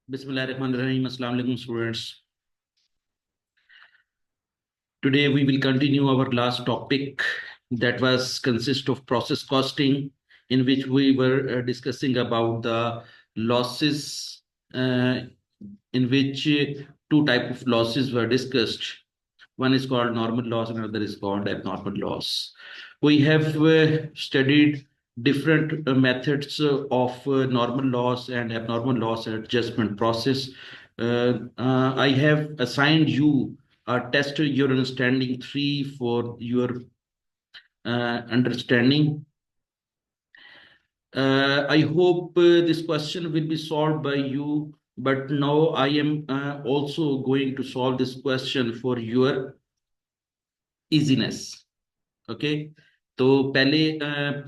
Bismillahirrahmanirrahim. Assalamu alaikum, students. Today we will continue our last topic that was consist of process costing, in which we were discussing about the losses, uh, in which two type of losses were discussed. One is called normal loss, and another is called abnormal loss. We have studied different methods of normal loss and abnormal loss adjustment process. I have assigned you a test your understanding 3 for your understanding. I hope this question will be solved by you, but now I am also going to solve this question for your easiness. Okay, तो पहले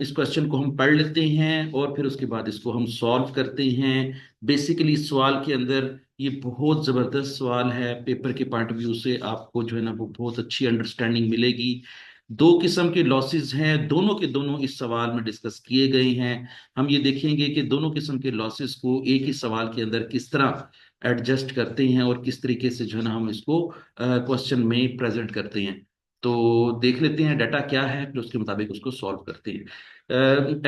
इस question को हम पढ़ लेते हैं और फिर उसके बाद इसको हम सॉल्व करते हैं। बेसिकली इस सवाल के अंदर ये बहुत जबरदस्त सवाल है, पेपर के पॉइंट ऑफ व्यू से आपको जो है ना वो बहुत अच्छी अंडरस्टैंडिंग मिलेगी। दो किस्म के लॉसेस हैं, दोनों के दोनों इस सवाल में डिस्कस किए गए हैं। हम ये देखेंगे कि दोनों किस्म के लॉसेस को एक ही सवाल के अंदर किस तरह एडजस्ट करते हैं और किस तरीके से जो है ना हम इसको क्वेश्चन में प्रेजेंट करते हैं। तो देख लेते हैं डाटा क्या है, फिर उसके मुताबिक उसको सॉल्व करते हैं।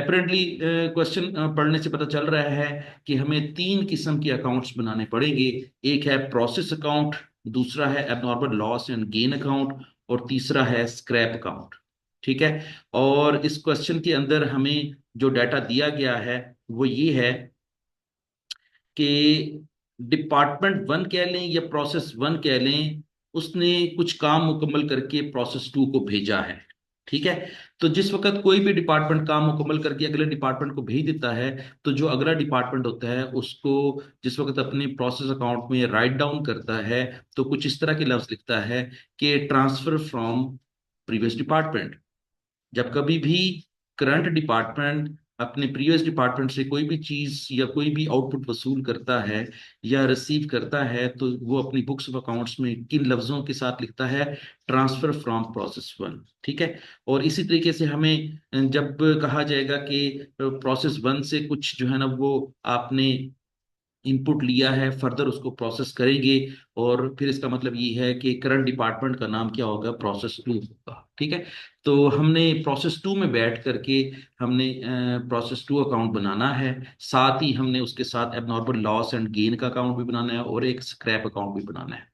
अपेरेंटली क्वेश्चन पढ़ने से पता चल रहा है कि हमें तीन किस्म के अकाउंट्स बनाने पड़ेंगे। एक है प्रोसेस अकाउंट, दूसरा है abnormal loss and gain account, और तीसरा है स्क्रैप अकाउंट। ठीक है, और इस क्वेश्चन के अंदर हमें जो डाटा दिया गया है वो ये है कि डिपार्टमेंट वन कह लें या प्रोसेस वन कह लें, उसने कुछ काम मुकम्मल करके प्रोसेस टू को भेजा है। ठीक है, तो जिस वक्त कोई भी डिपार्टमेंट काम मुकम्मल करके अगले डिपार्टमेंट को भेज देता है, तो जो अगला डिपार्टमेंट होता है उसको जिस वक्त अपने प्रोसेस अकाउंट में राइट डाउन करता है, तो कुछ इस तरह के लफ्ज लिखता है कि ट्रांसफर फ्रॉम प्रीवियस डिपार्टमेंट। जब कभी भी करंट डिपार्टमेंट अपने प्रीवियस डिपार्टमेंट से कोई भी चीज या कोई भी आउटपुट वसूल करता है या रिसीव करता है, तो वो अपनी बुक्स ऑफ अकाउंट्स में किन लफ्जों के साथ लिखता है? Transfer from process one. ठीक है, और इसी तरीके से हमें जब कहा जाएगा कि प्रोसेस वन से कुछ जो है ना वो आपने इनपुट लिया है, फर्दर उसको प्रोसेस करेंगे, और फिर इसका मतलब ये है कि करंट डिपार्टमेंट का नाम क्या होगा? प्रोसेस टू होगा। ठीक है, तो हमने प्रोसेस टू में बैठ करके हमने प्रोसेस टू अकाउंट बनाना है। साथ ही हमने उसके साथ एबनॉर्मल लॉस एंड गेन का अकाउंट भी बनाना है और एक स्क्रैप अकाउंट भी बनाना है।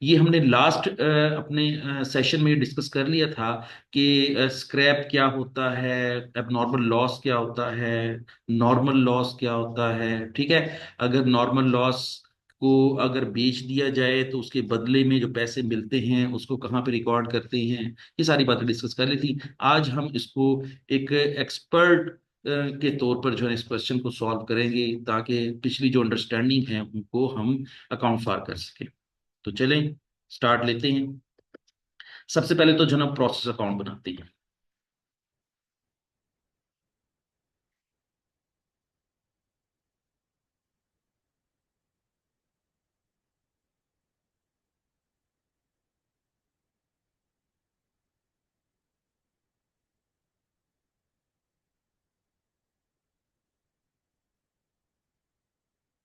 ये हमने लास्ट अपने सेशन में डिस्कस कर लिया था कि स्क्रैप क्या होता है, एबनॉर्मल लॉस क्या होता है, नॉर्मल लॉस क्या होता है। ठीक है, अगर नॉर्मल लॉस को अगर बेच दिया जाए तो उसके बदले में जो पैसे मिलते हैं उसको कहाँ पे रिकॉर्ड करते हैं, ये सारी बातें डिस्कस कर ली थी। आज हम इसको एक एक्सपर्ट के तौर पर जो है इस क्वेश्चन को सॉल्व करेंगे, ताकि पिछली जो अंडरस्टैंडिंग है उनको हम अकाउंट फॉर कर सकें। तो चलें स्टार्ट लेते हैं। सबसे पहले तो जो ना प्रोसेस अकाउंट बनाते हैं।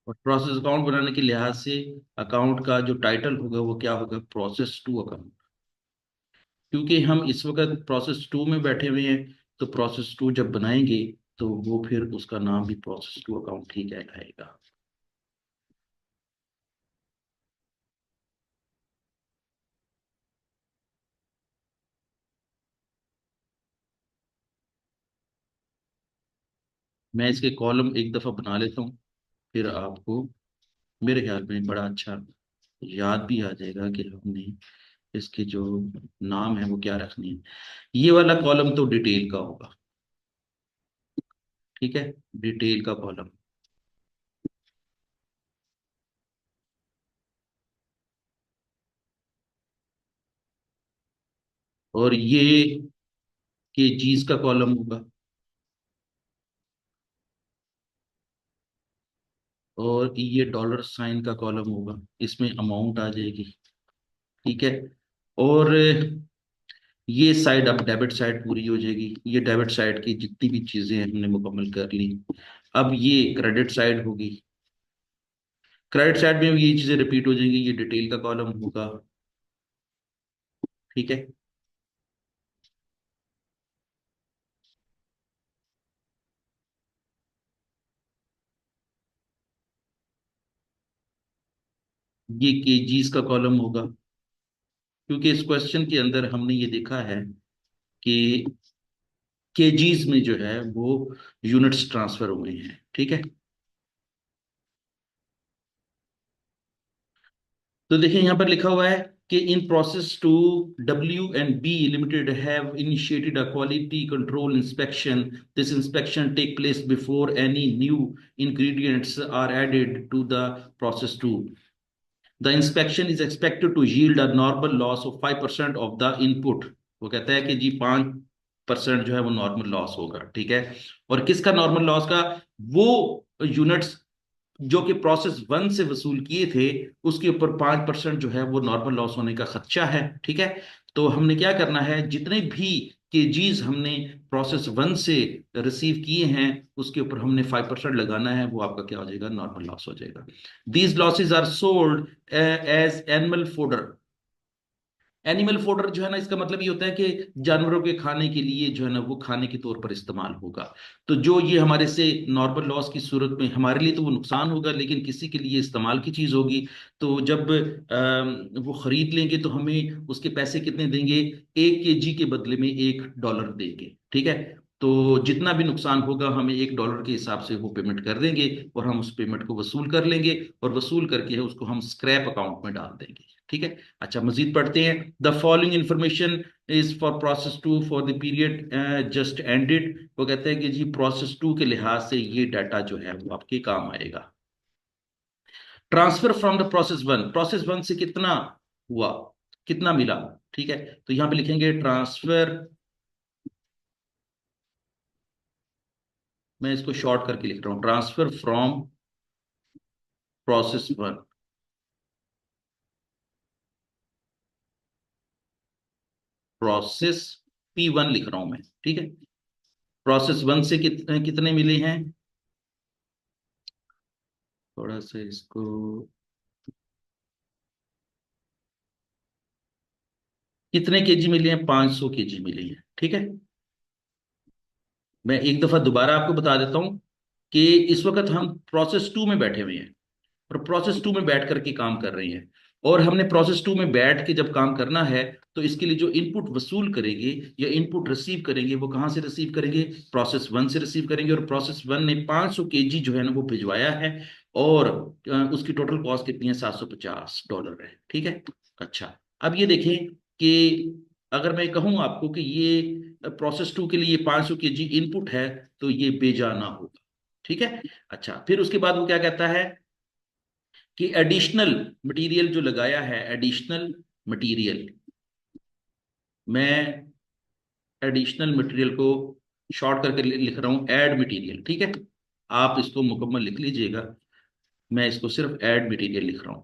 और प्रोसेस अकाउंट बनाने के लिहाज से अकाउंट का जो टाइटल होगा वो क्या होगा? Process two account. क्योंकि हम इस वक्त प्रोसेस टू में बैठे हुए हैं, तो प्रोसेस टू जब बनाएंगे तो वो फिर उसका नाम भी प्रोसेस टू अकाउंट ही कहलाएगा। मैं इसके कॉलम एक दफा बना लेता हूँ, फिर आपको मेरे ख्याल में बड़ा अच्छा याद भी आ जाएगा कि हमने इसके जो नाम है वो क्या रखनी है। ये वाला कॉलम तो डिटेल का होगा। ठीक है, डिटेल का कॉलम। और ये केजीज का कॉलम होगा। और ये डॉलर साइन का कॉलम होगा, इसमें अमाउंट आ जाएगी। ठीक है, और ये साइड अब डेबिट साइड पूरी हो जाएगी। ये डेबिट साइड की जितनी भी चीजें हैं हमने मुकम्मल कर ली। अब ये क्रेडिट साइड होगी। क्रेडिट साइड में भी ये चीजें रिपीट हो जाएंगी, ये डिटेल का कॉलम होगा। ठीक है। ये केजीज का कॉलम होगा, क्योंकि इस क्वेश्चन के अंदर हमने ये देखा है कि केजीज में जो है वो यूनिट्स ट्रांसफर हुए हैं। ठीक है। तो देखिए यहां पर लिखा हुआ है कि in process two W&B limited have initiated a quality control inspection. This inspection take place before any new ingredients are added to the process two. The inspection is expected to yield a normal loss of 5% of the input. वो कहता है कि जी 5% जो है वो normal loss होगा। ठीक है। और किसका नॉर्मल लॉस का? वो यूनिट्स जो कि प्रोसेस वन से वसूल किए थे, उसके ऊपर 5% जो है वो नॉर्मल लॉस होने का खदशा है। ठीक है। तो हमने क्या करना है, जितने भी केजीज हमने प्रोसेस वन से रिसीव किए हैं उसके ऊपर हमने 5% लगाना है, वो आपका क्या हो जाएगा, नॉर्मल लॉस हो जाएगा। These losses are sold as animal fodder. Animal fodder जो है ना, इसका मतलब ये होता है कि जानवरों के खाने के लिए जो है ना वो खाने के तौर पर इस्तेमाल होगा। तो जो ये हमारे से नॉर्मल लॉस की सूरत में हमारे लिए तो वो नुकसान होगा, लेकिन किसी के लिए इस्तेमाल की चीज होगी। तो जब वो खरीद लेंगे तो हमें उसके पैसे कितने देंगे? 1 केजी के बदले में $1 देंगे। ठीक है। तो जितना भी नुकसान होगा हमें $1 के हिसाब से वो पेमेंट कर देंगे, और हम उस पेमेंट को वसूल कर लेंगे, और वसूल करके उसको हम स्क्रैप अकाउंट में डाल देंगे। ठीक है। अच्छा, मजीद पढ़ते हैं। The following information is for process two for the period just ended. वो कहते हैं कि जी प्रोसेस टू के लिहाज से ये डाटा जो है वो आपके काम आएगा। Transfer from the process one से कितना हुआ, कितना मिला। ठीक है। तो यहां पे लिखेंगे ट्रांसफर। मैं इसको शॉर्ट करके लिख रहा हूं, transfer from process one, process P1 लिख रहा हूं मैं। ठीक है। प्रोसेस वन से कितने मिले हैं, थोड़ा सा इसको, कितने केजी मिले हैं, 500 केजी मिले हैं। ठीक है। मैं एक दफा दोबारा आपको बता देता हूं कि इस वक्त हम प्रोसेस टू में बैठे हुए हैं, और प्रोसेस टू में बैठ करके काम कर रहे हैं। और हमने प्रोसेस टू में बैठ के जब काम करना है, तो इसके लिए जो इनपुट वसूल करेंगे या इनपुट रिसीव करेंगे, वो कहाँ से रिसीव करेंगे? प्रोसेस वन से रिसीव करेंगे। और प्रोसेस वन ने 500 केजी जो है ना वो भिजवाया है, और उसकी टोटल कॉस्ट कितनी है, $750 है। ठीक है। अच्छा, अब ये देखें कि अगर मैं कहूँ आपको कि ये प्रोसेस टू के लिए 500 केजी इनपुट है, तो ये बेजाना होगा। ठीक है। अच्छा, फिर उसके बाद वो क्या कहता है कि एडिशनल मटेरियल जो लगाया है, एडिशनल मटेरियल, मैं एडिशनल मटेरियल को शॉर्ट करके लिख रहा हूं ऐड मटेरियल। ठीक है। आप इसको मुकम्मल लिख लीजिएगा, मैं इसको सिर्फ ऐड मटेरियल लिख रहा हूं।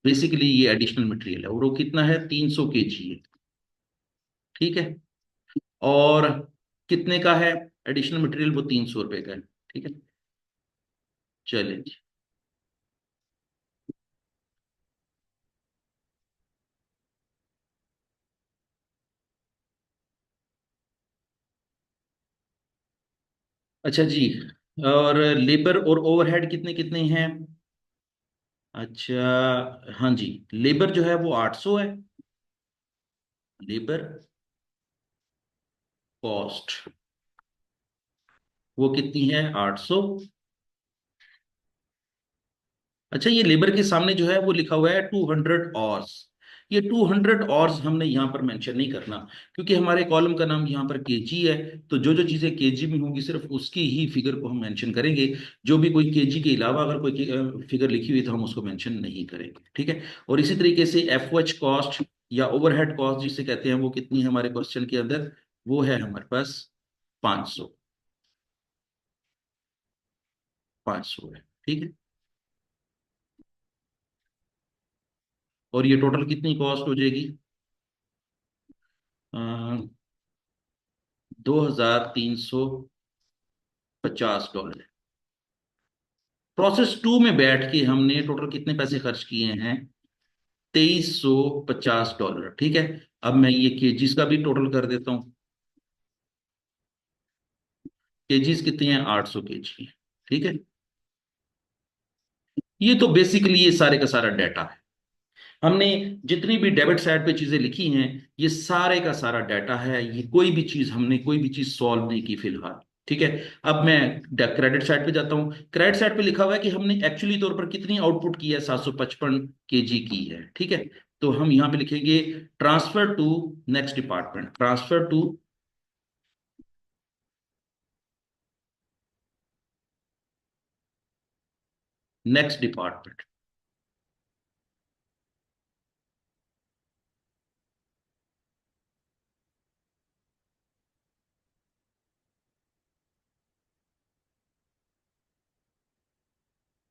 बेसिकली ये एडिशनल मटेरियल है, और वो कितना है, 300 केजी है। ठीक है। और कितने का है एडिशनल मटेरियल? वो ₹300 का है। ठीक है। चलिए। अच्छा जी, और लेबर और ओवरहेड कितने कितने हैं? अच्छा, हाँ जी, लेबर जो है वो 800 है। लेबर कॉस्ट वो कितनी है, 800। अच्छा, ये लेबर के सामने जो है वो लिखा हुआ है 200 आवर्स। ये 200 आवर्स हमने यहाँ पर मेंशन नहीं करना, क्योंकि हमारे कॉलम का नाम यहाँ पर केजी है। तो जो जो चीजें केजी में होंगी सिर्फ उसकी ही फिगर को हम मेंशन करेंगे। जो भी कोई केजी के अलावा अगर कोई फिगर लिखी हुई तो हम उसको मेंशन नहीं करेंगे। ठीक है। और इसी तरीके से FOH कॉस्ट या ओवरहेड कॉस्ट जिसे कहते हैं, वो कितनी है हमारे क्वेश्चन के अंदर, वो है हमारे पास 500। 500 है। ठीक है। और ये टोटल कितनी कॉस्ट हो जाएगी, $2350। प्रोसेस टू में बैठ के हमने टोटल कितने पैसे खर्च किए हैं? $2350। ठीक है। अब मैं ये केजीज का भी टोटल कर देता हूँ। केजीज कितनी है? 800 केजी। ठीक है। ये तो बेसिकली ये सारे का सारा डाटा है। हमने जितनी भी डेबिट साइड पे चीजें लिखी हैं, ये सारे का सारा डाटा है। ये कोई भी चीज हमने कोई भी चीज सॉल्व नहीं की फिलहाल। ठीक है। अब मैं क्रेडिट साइड पे जाता हूँ। क्रेडिट साइड पे लिखा हुआ है कि हमने एक्चुअली तौर पर कितनी आउटपुट की है? 755 केजी की है। ठीक है। तो हम यहां पे लिखेंगे transfer to next department. Transfer to next department.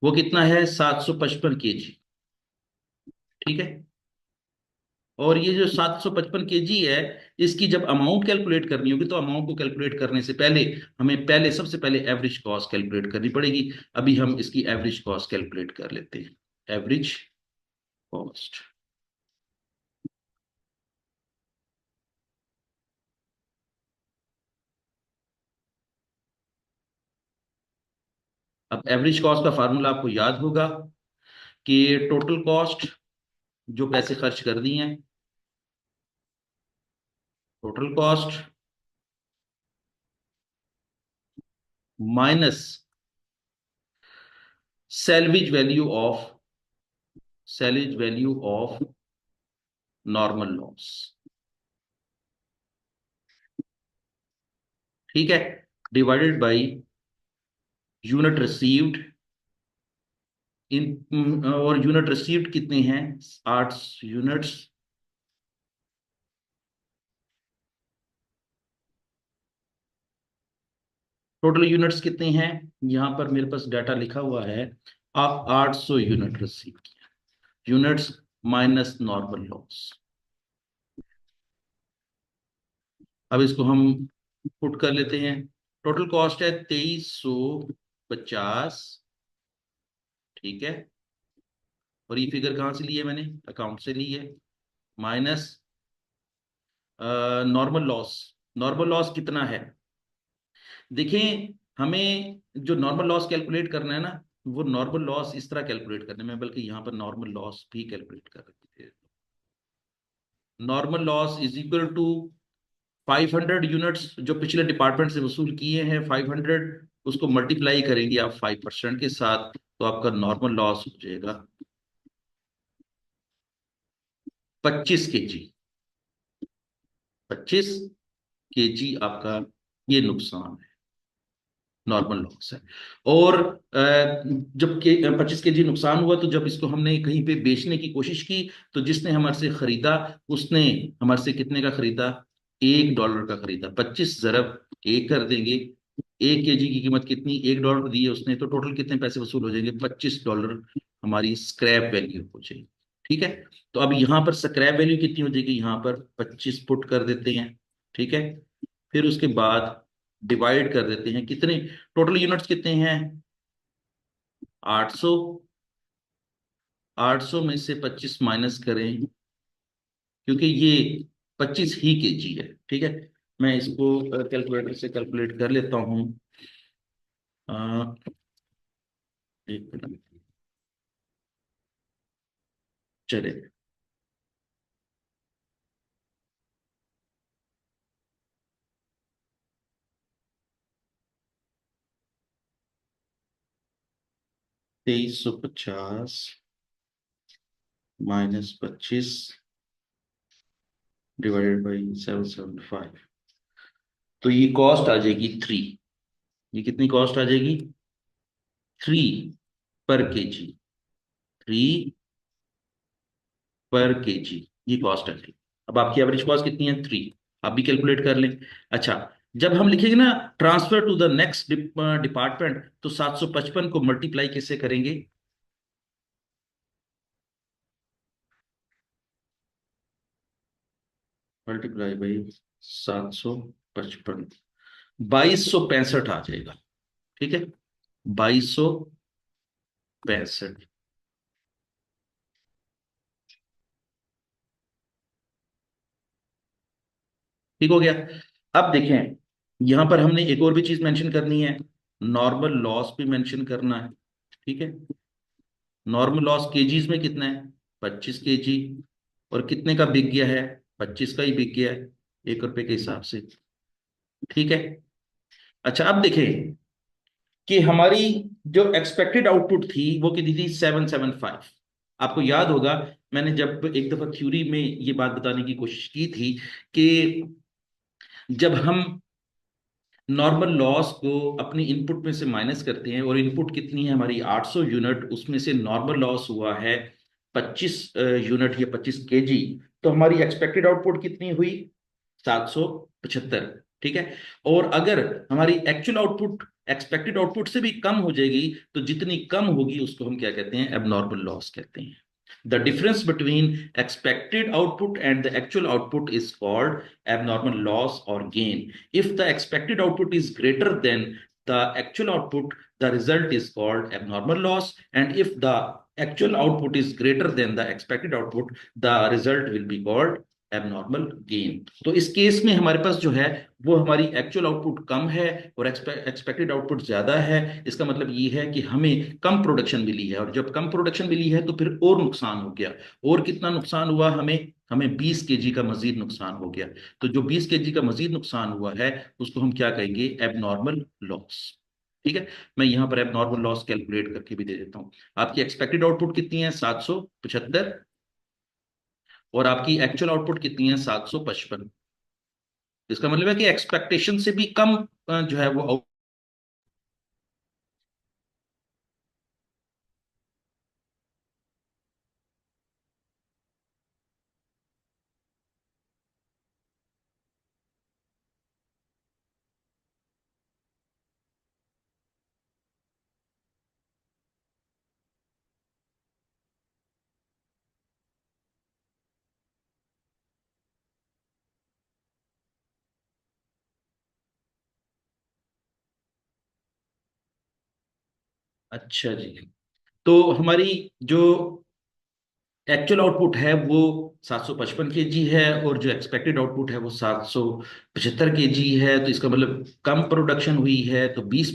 वो कितना है? 755 केजी। ठीक है। और ये जो 755 केजी है, इसकी जब अमाउंट कैलकुलेट करनी होगी तो अमाउंट को कैलकुलेट करने से पहले हमें पहले सबसे पहले एवरेज कॉस्ट कैलकुलेट करनी पड़ेगी। अभी हम इसकी एवरेज कॉस्ट कैलकुलेट कर लेते हैं। Average cost. अब एवरेज कॉस्ट का फार्मूला आपको याद होगा कि टोटल कॉस्ट, जो पैसे खर्च कर दिए हैं, total cost minus salvage value of salvage value of normal loss. ठीक है। Divided by unit received in. और यूनिट रिसीव्ड कितने हैं? 8 यूनिट्स। टोटल यूनिट्स कितने हैं? यहां पर मेरे पास डाटा लिखा हुआ है। आप 800 यूनिट रिसीव किया। Units minus normal loss. अब इसको हम पुट कर लेते हैं। टोटल कॉस्ट है 2350। ठीक है। और ये फिगर कहाँ से ली है? मैंने अकाउंट से ली है। Minus normal loss. Normal loss कितना है? देखिए, हमें जो नॉर्मल लॉस कैलकुलेट करना है ना, वो नॉर्मल लॉस इस तरह कैलकुलेट करने में, बल्कि यहाँ पर नॉर्मल लॉस भी कैलकुलेट कर रहे थे। Normal loss is equal to 500 units जो पिछले डिपार्टमेंट से वसूल किए हैं। 500 उसको मल्टीप्लाई करेंगे आप 5% के साथ, तो आपका नॉर्मल लॉस हो जाएगा 25 केजी। 25 केजी आपका ये नुकसान है, नॉर्मल लॉस है। और जब 25 केजी नुकसान हुआ, तो जब इसको हमने कहीं पे बेचने की कोशिश की, तो जिसने हमारे से खरीदा, उसने हमारे से कितने का खरीदा? $1 का खरीदा। 25 ज़रब 1 कर देंगे। 1 केजी की कीमत कितनी? $1 दी है उसने, तो टोटल कितने पैसे वसूल हो जाएंगे? $25 हमारी स्क्रैप वैल्यू हो जाएगी। ठीक है। तो अब यहाँ पर स्क्रैप वैल्यू कितनी हो जाएगी? यहाँ पर 25 पुट कर देते हैं। ठीक है। फिर उसके बाद डिवाइड कर देते हैं। कितने टोटल यूनिट्स कितने हैं? 800। 800 में से 25 माइनस करें, क्योंकि ये 25 ही केजी है। ठीक है। मैं इसको कैलकुलेटर से कैलकुलेट कर लेता हूँ। अ, एक मिनट। चले। 2350 -25 डिवाइडेड बाई 775। तो ये कॉस्ट आ जाएगी 3। ये कितनी कॉस्ट आ जाएगी? 3 पर केजी। 3 पर केजी ये कॉस्ट आ जाएगी। अब आपकी एवरेज कॉस्ट कितनी है? 3। आप भी कैलकुलेट कर लें। अच्छा, जब हम लिखेंगे ना transfer to the next department, तो 755 को मल्टीप्लाई कैसे करेंगे? मल्टीप्लाई बाई 755, 2265 आ जाएगा। ठीक है। 2265। 65। ठीक हो गया। अब देखें, यहां पर हमने एक और भी चीज मेंशन करनी है, नॉर्मल लॉस भी मेंशन करना है। ठीक है, नॉर्मल लॉस केजीज में कितना है, 25 kg। और कितने का बिक गया है, 25 का ही बिक गया है, 1 रुपए के हिसाब से। ठीक है। अच्छा, अब देखें कि हमारी जो एक्सपेक्टेड आउटपुट थी वो कितनी थी, 775। आपको याद होगा, मैंने जब एक दफा थ्योरी में ये बात बताने की कोशिश की थी कि जब हम नॉर्मल लॉस को अपनी इनपुट में से माइनस करते हैं, और इनपुट कितनी है हमारी 800 यूनिट, उसमें से नॉर्मल लॉस हुआ है 25 यूनिट या 25 kg, तो हमारी एक्सपेक्टेड आउटपुट कितनी हुई, 775। ठीक है। और अगर हमारी एक्चुअल आउटपुट एक्सपेक्टेड आउटपुट से भी कम हो जाएगी, तो जितनी कम होगी उसको हम क्या कहते हैं, एबनॉर्मल लॉस कहते हैं। The difference between expected output and the actual output is called abnormal loss or gain. If the expected output is greater than the actual output, the result is called abnormal loss. And if the actual output is greater than the expected output, the result will be called abnormal gain. तो इस case में हमारे पास जो है वो हमारी actual output कम है और एक्सपेक्टेड आउटपुट ज्यादा है। इसका मतलब ये है कि हमें कम प्रोडक्शन मिली है, और जब कम प्रोडक्शन मिली है तो फिर और नुकसान हो गया। और कितना नुकसान हुआ, हमें हमें 20 kg का मजीद नुकसान हो गया। तो जो 20 kg का मजीद नुकसान हुआ है उसको हम क्या कहेंगे, एबनॉर्मल लॉस। ठीक है। मैं यहां पर एबनॉर्मल लॉस कैलकुलेट करके भी दे देता हूं। आपकी एक्सपेक्टेड आउटपुट कितनी है, 775, और आपकी एक्चुअल आउटपुट कितनी है, 755। इसका मतलब है कि एक्सपेक्टेशन से भी कम जो है वो। अच्छा जी, तो हमारी जो एक्चुअल आउटपुट है वो 755 kg है, और जो एक्सपेक्टेड आउटपुट है वो 775 kg है। तो इसका मतलब कम प्रोडक्शन हुई है, तो 20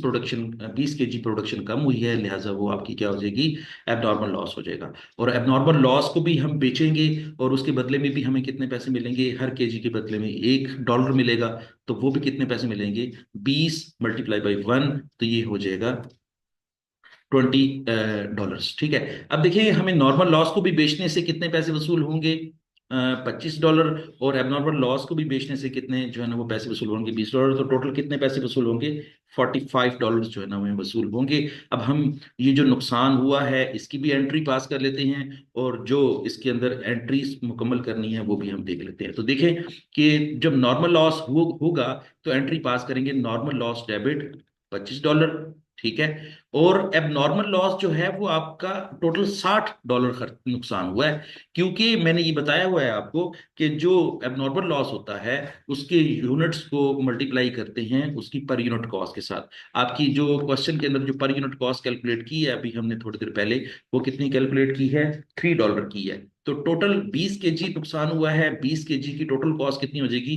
kg प्रोडक्शन कम हुई है, लिहाजा वो आपकी क्या हो जाएगी, एबनॉर्मल लॉस हो जाएगा। और एबनॉर्मल लॉस को भी हम बेचेंगे, और उसके बदले में भी हमें कितने पैसे मिलेंगे, हर केजी के बदले में $1 मिलेगा। तो वो भी कितने पैसे मिलेंगे, 20 × 1, तो ये हो जाएगा $20। ठीक है। अब देखिए, हमें नॉर्मल लॉस को भी बेचने से कितने पैसे वसूल होंगे, $25। और एबनॉर्मल लॉस को भी बेचने से कितने जो है ना वो पैसे वसूल होंगे, $20। तो टोटल कितने पैसे वसूल होंगे, $45 जो है ना हमें वसूल होंगे। अब हम ये जो नुकसान हुआ है इसकी भी एंट्री पास कर लेते हैं, और जो इसके अंदर एंट्रीज मुकम्मल करनी है वो भी हम देख लेते हैं। तो देखें कि जब नॉर्मल लॉस होगा तो एंट्री पास करेंगे, नॉर्मल लॉस डेबिट $25। ठीक है। और एबनॉर्मल लॉस जो है वो आपका टोटल $60 खर्च नुकसान हुआ है। क्योंकि मैंने ये बताया हुआ है आपको कि जो एबनॉर्मल लॉस होता है उसके यूनिट्स को मल्टीप्लाई करते हैं उसकी पर यूनिट कॉस्ट के साथ। आपकी जो क्वेश्चन के अंदर जो पर यूनिट कॉस्ट कैलकुलेट की है अभी हमने थोड़ी देर पहले, वो कितनी कैलकुलेट की है, $3 की है। तो टोटल 20 kg नुकसान हुआ है, 20 kg की टोटल कॉस्ट कितनी हो जाएगी,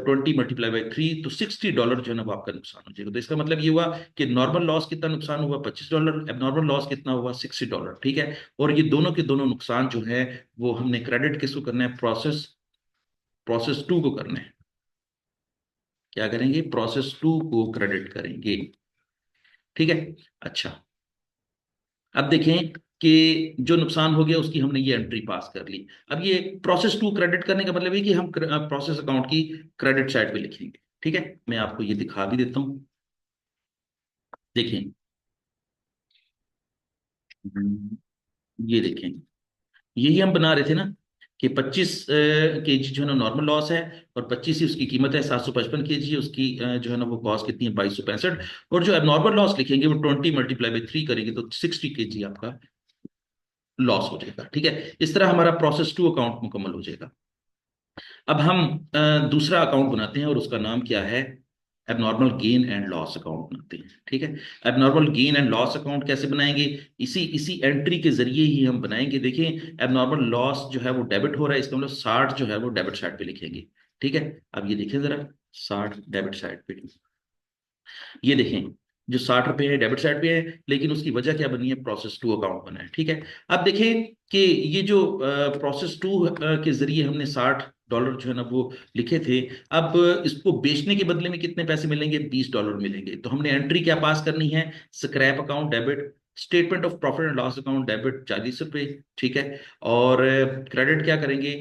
20 × 3, तो $60 जो है ना वो आपका नुकसान हो जाएगा। तो इसका मतलब ये हुआ कि नॉर्मल लॉस कितना नुकसान हुआ, $25, एबनॉर्मल लॉस कितना हुआ, $60। ठीक है। और ये दोनों के दोनों नुकसान जो है वो हमने क्रेडिट किसको करना है, प्रोसेस टू को करना है। क्या करेंगे, प्रोसेस टू को क्रेडिट करेंगे। ठीक है। अच्छा, अब देखें कि जो नुकसान हो गया उसकी हमने ये एंट्री पास कर ली। अब ये प्रोसेस टू क्रेडिट करने का मतलब है कि हम प्रोसेस अकाउंट की क्रेडिट साइड पे लिखेंगे। ठीक है, मैं आपको ये दिखा भी देता हूँ। देखें, ये देखें, यही हम बना रहे थे ना कि 25 kg जो है ना नॉर्मल लॉस है, और 25 ही उसकी कीमत है, 755 kg उसकी जो है ना वो कॉस्ट कितनी है, 2265। और जो एबनॉर्मल लॉस लिखेंगे वो 20 × 3 करेंगे तो 60 kg आपका लॉस हो जाएगा। ठीक है। इस तरह हमारा प्रोसेस टू अकाउंट मुकम्मल हो जाएगा। अब हम दूसरा अकाउंट बनाते हैं और उसका नाम क्या है, abnormal gain and loss account बनाते हैं। ठीक है, abnormal gain and loss account कैसे बनाएंगे? इसी इसी एंट्री के जरिए ही हम बनाएंगे। देखिए, एबनॉर्मल लॉस जो है वो डेबिट हो रहा है, इसका मतलब 60 जो है वो डेबिट साइड पे लिखेंगे। ठीक है, अब ये देखिए जरा, 60 डेबिट साइड पे, ये देखें जो 60 रुपए है डेबिट साइड पे है, लेकिन उसकी वजह क्या बनी है? प्रोसेस टू अकाउंट बना है। ठीक है, अब देखें कि ये जो प्रोसेस टू के जरिए हमने $60 जो है ना वो लिखे थे, अब इसको बेचने के बदले में कितने पैसे मिलेंगे? $20 मिलेंगे। तो हमने एंट्री क्या पास करनी है? Scrap account debit, statement of profit and loss account debit ₹40। ठीक है, और क्रेडिट क्या करेंगे?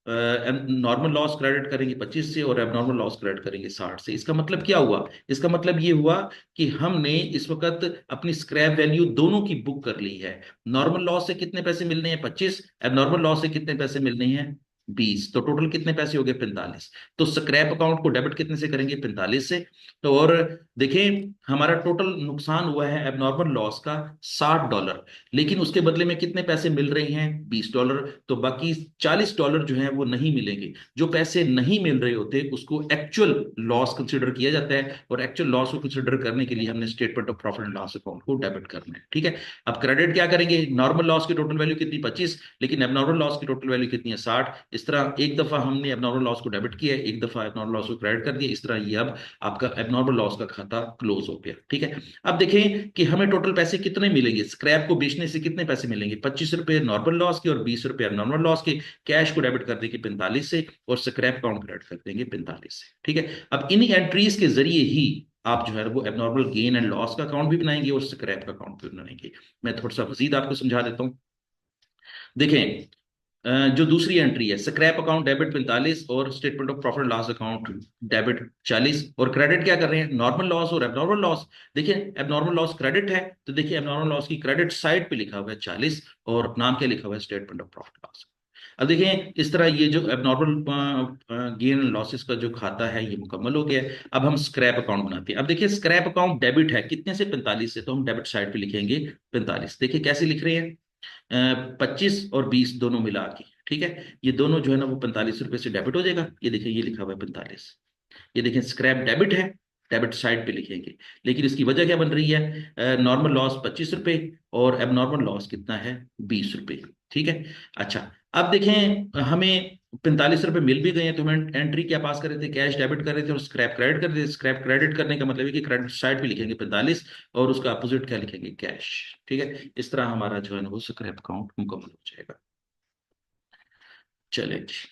नॉर्मल लॉस क्रेडिट करेंगे 25 से, और एबनॉर्मल लॉस क्रेडिट करेंगे 60 से। इसका मतलब क्या हुआ? इसका मतलब ये हुआ कि हमने इस वक्त अपनी स्क्रैप वैल्यू दोनों की बुक कर ली है। नॉर्मल लॉस से कितने पैसे मिलने हैं? 25। एबनॉर्मल लॉस से कितने पैसे मिलने हैं? 20। तो टोटल कितने पैसे हो गए? 45। तो स्क्रैप अकाउंट को डेबिट कितने से करेंगे? 45 से। तो और देखें, हमारा टोटल नुकसान हुआ है एबनॉर्मल लॉस का $60, लेकिन उसके बदले में कितने पैसे मिल रहे हैं? $20। तो बाकी $40 जो है वो नहीं मिलेंगे। जो पैसे नहीं मिल रहे होते उसको एक्चुअल लॉस कंसिडर किया जाता है, और एक्चुअल लॉस को कंसिडर करने के लिए हमने statement of profit and loss account को डेबिट करना है। ठीक है, अब क्रेडिट क्या करेंगे? नॉर्मल लॉस की टोटल वैल्यू कितनी? 25, लेकिन एबनॉर्मल लॉस की टोटल वैल्यू कितनी है? 60। इस तरह एक दफा हमने एबनॉर्मल लॉस को डेबिट किया है, एक दफा एबनॉर्मल लॉस को क्रेडिट कर दिया। इस तरह ये अब आपका एबनॉर्मल लॉस का खाता क्लोज हो गया। ठीक है, अब देखें कि हमें टोटल पैसे कितने मिलेंगे? स्क्रैप को बेचने से कितने पैसे मिलेंगे? 25 रुपए नॉर्मल लॉस के और 20 रुपए एबनॉर्मल लॉस के। कैश को डेबिट कर देंगे 45 से, और स्क्रैप अकाउंट क्रेडिट कर देंगे 45 से। ठीक है, अब इन्हीं एंट्रीज के जरिए ही आप जो है वो एबनॉर्मल गेन एंड लॉस का अकाउंट भी बनाएंगे और स्क्रैप का अकाउंट भी बनाएंगे। मैं थोड़ा सा मजीद आपको समझा देता हूँ। देखें, जो दूसरी एंट्री है स्क्रैप अकाउंट डेबिट 45, और statement of profit loss account debit 40, और क्रेडिट क्या कर रहे हैं? नॉर्मल लॉस और एबनॉर्मल लॉस। देखिए, एबनॉर्मल लॉस क्रेडिट है, तो देखिए एबनॉर्मल लॉस की क्रेडिट साइड पे लिखा हुआ है 40, और नाम क्या लिखा हुआ है? Statement of profit loss. अब देखें, इस तरह ये जो एबनॉर्मल गेन लॉसेस का जो खाता है ये मुकम्मल हो गया है। अब हम स्क्रैप अकाउंट बनाते हैं। अब देखिए, स्क्रैप अकाउंट डेबिट है कितने से? 45 से, तो हम डेबिट साइड पे लिखेंगे 45। देखिए कैसे लिख रहे हैं? 25 और 20 दोनों मिला के। ठीक है, ये दोनों जो है ना वो 45 रुपए से डेबिट हो जाएगा। ये देखिए, ये लिखा हुआ है 45। ये देखें, स्क्रैप डेबिट है, डेबिट साइड पे लिखेंगे, लेकिन इसकी वजह क्या बन रही है? नॉर्मल लॉस 25 रुपए, और एबनॉर्मल लॉस कितना है? 20 रुपए। ठीक है, अच्छा, अब देखें हमें 45 रुपए मिल भी गए हैं, तो हम एंट्री क्या पास कर रहे थे? कैश डेबिट कर रहे थे और स्क्रैप क्रेडिट कर रहे थे। स्क्रैप क्रेडिट करने का मतलब है कि क्रेडिट साइड पे लिखेंगे 45, और उसका अपोजिट क्या लिखेंगे? कैश। ठीक है, इस तरह हमारा जो है ना वो स्क्रैप अकाउंट मुकम्मल हो जाएगा। चले जी,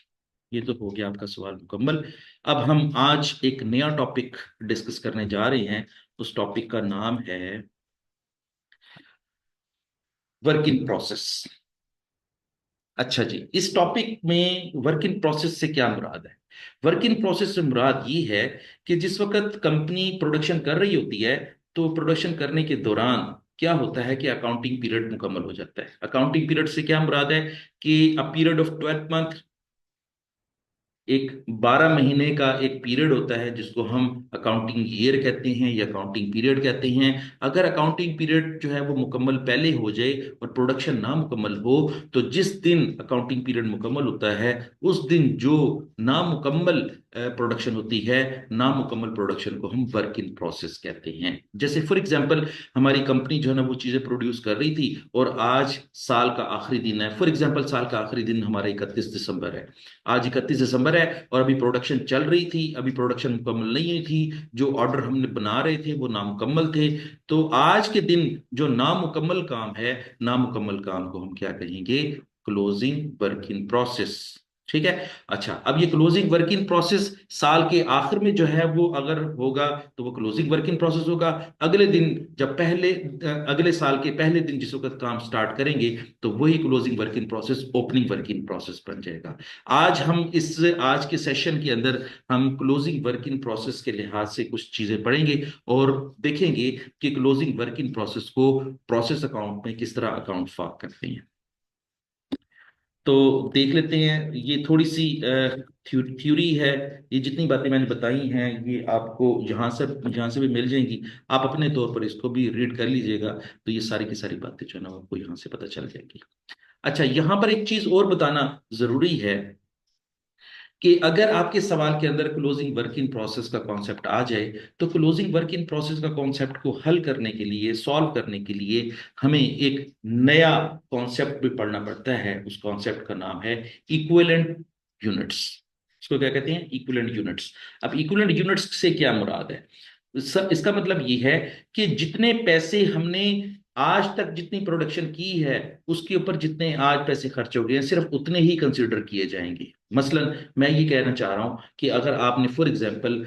ये तो हो गया आपका सवाल मुकम्मल। अब हम आज एक नया टॉपिक डिस्कस करने जा रहे हैं। उस टॉपिक का नाम है वर्क इन प्रोसेस। अच्छा जी, इस टॉपिक में वर्क इन प्रोसेस से क्या मुराद है? वर्क इन प्रोसेस से मुराद ये है कि जिस वक्त कंपनी प्रोडक्शन कर रही होती है, तो प्रोडक्शन करने के दौरान क्या होता है कि अकाउंटिंग पीरियड मुकम्मल हो जाता है। अकाउंटिंग पीरियड से क्या मुराद है? कि अ पीरियड ऑफ 12 मंथ, एक 12 महीने का एक पीरियड होता है जिसको हम अकाउंटिंग ईयर कहते हैं या अकाउंटिंग पीरियड कहते हैं। अगर अकाउंटिंग पीरियड जो है वो मुकम्मल पहले हो जाए और प्रोडक्शन ना मुकम्मल हो, तो जिस दिन अकाउंटिंग पीरियड मुकम्मल होता है उस दिन जो नामुकम्मल प्रोडक्शन होती है, नामुकम्मल प्रोडक्शन को हम वर्क इन प्रोसेस कहते हैं। जैसे फॉर एग्जांपल, हमारी कंपनी जो है ना वो चीज़ें प्रोड्यूस कर रही थी, और आज साल का आखिरी दिन है। फॉर एग्जांपल, साल का आखिरी दिन हमारा 31 दिसंबर है। आज 31 दिसंबर है, और अभी प्रोडक्शन चल रही थी, अभी प्रोडक्शन मुकम्मल नहीं हुई थी। जो ऑर्डर हमने बना रहे थे वो नामुकम्मल थे। तो आज के दिन जो नामुकम्मल काम है, नामुकम्मल काम को हम क्या कहेंगे? Closing work in process. ठीक है, अच्छा, अब ये क्लोजिंग वर्क इन प्रोसेस साल के आखिर में जो है वो अगर होगा तो वो क्लोजिंग वर्क इन प्रोसेस होगा। अगले दिन जब अगले साल के पहले दिन जिस वक्त काम स्टार्ट करेंगे, तो वही closing work in process opening work in process बन जाएगा। आज के सेशन के अंदर हम क्लोजिंग वर्क इन प्रोसेस के लिहाज से कुछ चीजें पढ़ेंगे, और देखेंगे कि क्लोजिंग वर्क इन प्रोसेस को प्रोसेस अकाउंट में किस तरह अकाउंट फाक करते हैं। तो देख लेते हैं, ये थोड़ी सी थ्योरी है। ये जितनी बातें मैंने बताई हैं ये आपको जहाँ से भी मिल जाएंगी। आप अपने तौर पर इसको भी रीड कर लीजिएगा, तो ये सारी की सारी बातें जो है ना आपको यहाँ से पता चल जाएगी। अच्छा, यहाँ पर एक चीज और बताना जरूरी है कि अगर आपके सवाल के अंदर क्लोजिंग वर्क इन प्रोसेस का कॉन्सेप्ट आ जाए, तो क्लोजिंग वर्क इन प्रोसेस का कॉन्सेप्ट को हल करने के लिए, सॉल्व करने के लिए हमें एक नया कॉन्सेप्ट भी पढ़ना पड़ता है। उस कॉन्सेप्ट का नाम है इक्विवेलेंट यूनिट्स। इसको क्या कहते हैं? Equivalent units. अब इक्विवेलेंट यूनिट्स से क्या मुराद है? इसका मतलब ये है कि जितने पैसे हमने आज तक जितनी प्रोडक्शन की है, उसके ऊपर जितने आज पैसे खर्च हो गए हैं, सिर्फ उतने ही कंसीडर किए जाएंगे। मसलन मैं ये कहना चाह रहा हूं कि अगर आपने फॉर एग्जांपल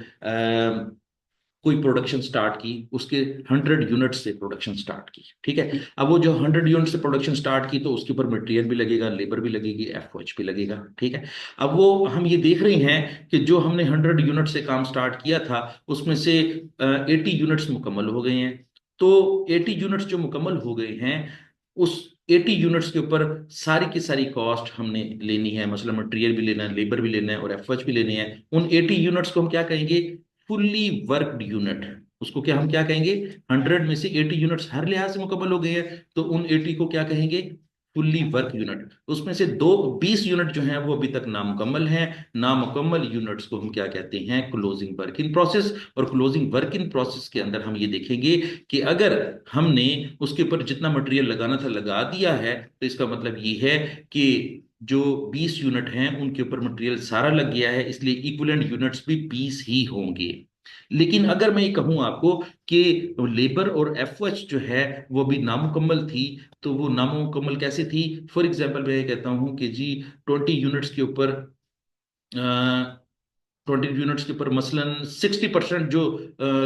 कोई प्रोडक्शन स्टार्ट की, उसके 100 यूनिट से प्रोडक्शन स्टार्ट की, ठीक है। अब वो जो 100 यूनिट से प्रोडक्शन स्टार्ट की, तो उसके ऊपर मटेरियल भी लगेगा, लेबर भी लगेगी, एफओएच भी लगेगा, ठीक है। अब वो हम ये देख रहे हैं कि जो हमने 100 यूनिट से काम स्टार्ट किया था, उसमें से 80 यूनिट्स मुकम्मल हो गए हैं। तो 80 यूनिट्स जो मुकम्मल हो गए हैं, उस 80 यूनिट्स के ऊपर सारी की सारी कॉस्ट हमने लेनी है। मतलब मटेरियल भी लेना है, लेबर भी लेना है और एफएच भी लेने हैं। उन 80 यूनिट्स को हम क्या कहेंगे? Fully worked unit. उसको क्या हम क्या कहेंगे? 100 में से 80 यूनिट्स हर लिहाज से मुकम्मल हो गए हैं, तो उन 80 को क्या कहेंगे? Fully work unit. उसमें से दो 20 यूनिट जो हैं वो अभी तक नामुकम्मल हैं। नामुकम्मल यूनिट्स को हम क्या कहते हैं? Closing work in process. और क्लोजिंग वर्क इन प्रोसेस के अंदर हम ये देखेंगे कि अगर हमने उसके ऊपर जितना मटेरियल लगाना था लगा दिया है, तो इसका मतलब ये है कि जो 20 यूनिट हैं उनके ऊपर मटेरियल सारा लग गया है, इसलिए इक्विवेलेंट यूनिट्स भी 20 ही होंगे। लेकिन अगर मैं ये कहूं आपको कि लेबर और एफओएच जो है वो भी नामुकम्मल थी, तो वो नामुकम्मल कैसे थी? फॉर एग्जाम्पल मैं ये कहता हूं कि जी 20 यूनिट्स के ऊपर 20 यूनिट्स के ऊपर मसलन 60% जो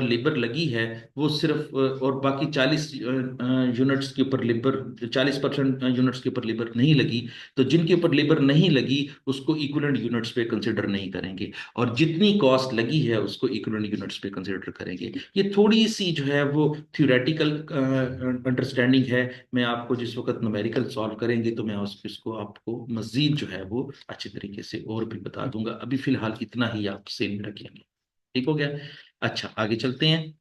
लेबर लगी है, वो सिर्फ और बाकी 40 यूनिट्स के ऊपर लेबर, 40% यूनिट्स के ऊपर लेबर नहीं लगी। तो जिनके ऊपर लेबर नहीं लगी उसको इक्विवेलेंट यूनिट्स पे कंसिडर नहीं करेंगे, और जितनी कॉस्ट लगी है उसको इक्विवेलेंट यूनिट्स पे कंसिडर करेंगे। ये थोड़ी सी जो है वो थ्योरेटिकल अंडरस्टैंडिंग है। मैं आपको जिस वक्त न्यूमेरिकल सॉल्व करेंगे तो मैं इसको आपको मजीद जो है वो अच्छे तरीके से और भी बता दूंगा। अभी फिलहाल इतना ही आप सेम रखेंगे। ठीक हो गया? अच्छा, आगे चलते हैं।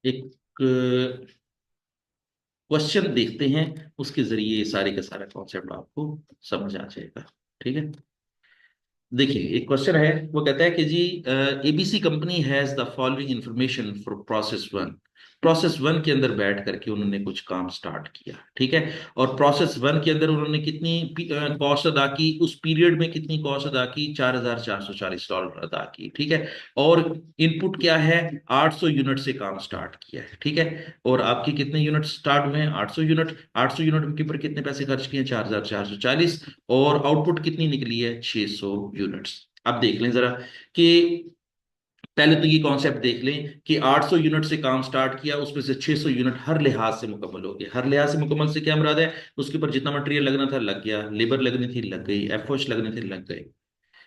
एक क्वेश्चन देखते हैं, उसके जरिए ये सारे का सारा कॉन्सेप्ट आपको समझ आ जाएगा। ठीक है, देखिए एक क्वेश्चन है। वो कहता है कि जी ABC company has the following information for process one. Process one के अंदर बैठ करके उन्होंने कुछ काम स्टार्ट किया, ठीक है। और प्रोसेस वन के अंदर उन्होंने कितनी कॉस्ट अदा की? उस पीरियड में कितनी कॉस्ट अदा की? $4,440 अदा की, ठीक है। और इनपुट क्या है? 800 यूनिट से काम स्टार्ट किया है, ठीक है। और आपके कितने यूनिट स्टार्ट हुए हैं? 800 यूनिट। 800 यूनिट के ऊपर कितने पैसे खर्च किए? 4,440। और आउटपुट कितनी निकली है? 600 यूनिट्स। अब देख लें जरा कि पहले तो ये कॉन्सेप्ट देख लें कि 800 यूनिट से काम स्टार्ट किया, उसमें से 600 यूनिट हर लिहाज से मुकम्मल हो गए। हर लिहाज से मुकम्मल से क्या मुराद है? उसके ऊपर जितना मटेरियल लगना था लग गया, लेबर लगनी थी लग गई, एफओएच लगने थे लग गए।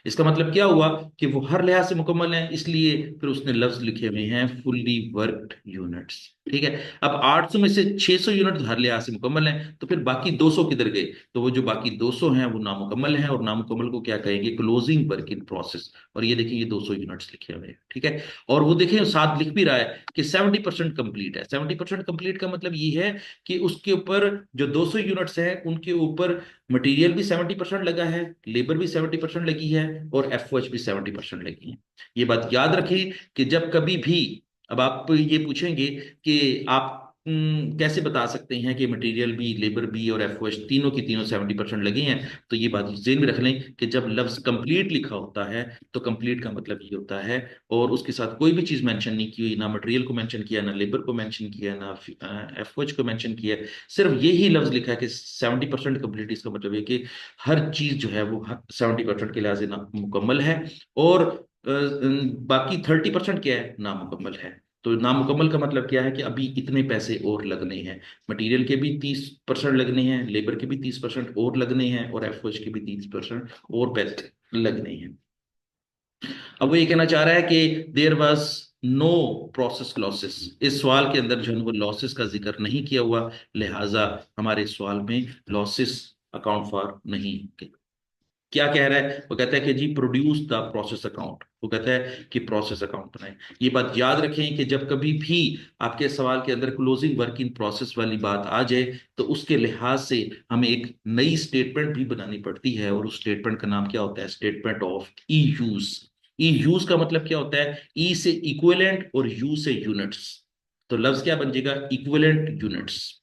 इसका मतलब क्या हुआ कि वो हर लिहाज से मुकम्मल है, इसलिए फिर उसने लफ्ज लिखे हुए हैं फुल्ली वर्कड यूनिट्स, ठीक है। अब 800 में से 600 यूनिट हर लिहाज से मुकम्मल है, तो फिर बाकी 200 किधर गए? तो वो जो बाकी 200 हैं वो नामुकम्मल हैं, और नामुकम्मल को क्या कहेंगे? Closing work in process. और ये देखिए, ये 200 यूनिट्स लिखे हुए हैं, ठीक है। और वो देखिए साथ लिख भी रहा है कि 70% कंप्लीट है। 70% कंप्लीट का मतलब ये है कि उसके ऊपर जो 200 यूनिट्स हैं उनके ऊपर मटेरियल भी 70% लगा है, लेबर भी 70% लगी है, और एफओएच भी 70% लगी है। ये बात याद रखें कि जब कभी भी अब आप ये पूछेंगे कि आप कैसे बता सकते हैं कि मटेरियल भी, लेबर भी और एफओएच तीनों की तीनों 70% लगे हैं, तो ये बात जेन में रख लें कि जब लफ्ज कंप्लीट लिखा होता है तो कंप्लीट का मतलब ये होता है, और उसके साथ कोई भी चीज मेंशन नहीं की हुई, ना मटेरियल को मेंशन किया, ना लेबर को मेंशन किया, ना एफओएच को मेंशन किया, सिर्फ यही लफ्ज लिखा है कि 70% कंप्लीट। इसका मतलब है कि हर चीज जो है वो 70% के लिहाज से ना मुकम्मल है, और बाकी 30% क्या है? नामुकम्मल है। तो नामुकम्मल का मतलब क्या है कि अभी इतने पैसे और लगने हैं। मटेरियल के भी 30% लगने हैं, लेबर के भी 30% और लगने हैं, और एफओएच के भी 30% और पैसे लगने हैं। अब वो ये कहना चाह रहा है कि there was no process losses. इस सवाल के अंदर जो है वो लॉसेस का जिक्र नहीं किया हुआ, लिहाजा हमारे सवाल में लॉसेस अकाउंट फॉर नहीं। क्या कह रहा है? वो कहता है कि जी प्रोड्यूस द प्रोसेस अकाउंट, वो कहता है कि प्रोसेस अकाउंट बनाए। ये बात याद रखें कि जब कभी भी आपके सवाल के अंदर क्लोजिंग वर्क इन प्रोसेस वाली बात आ जाए, तो उसके लिहाज से हमें एक नई स्टेटमेंट भी बनानी पड़ती है, और उस स्टेटमेंट का नाम क्या होता है? Statement of E use. E use का मतलब क्या होता है? ई से इक्विवेलेंट और यू से यूनिट्स। तो लफ्ज क्या बन जाएगा? Equivalent units.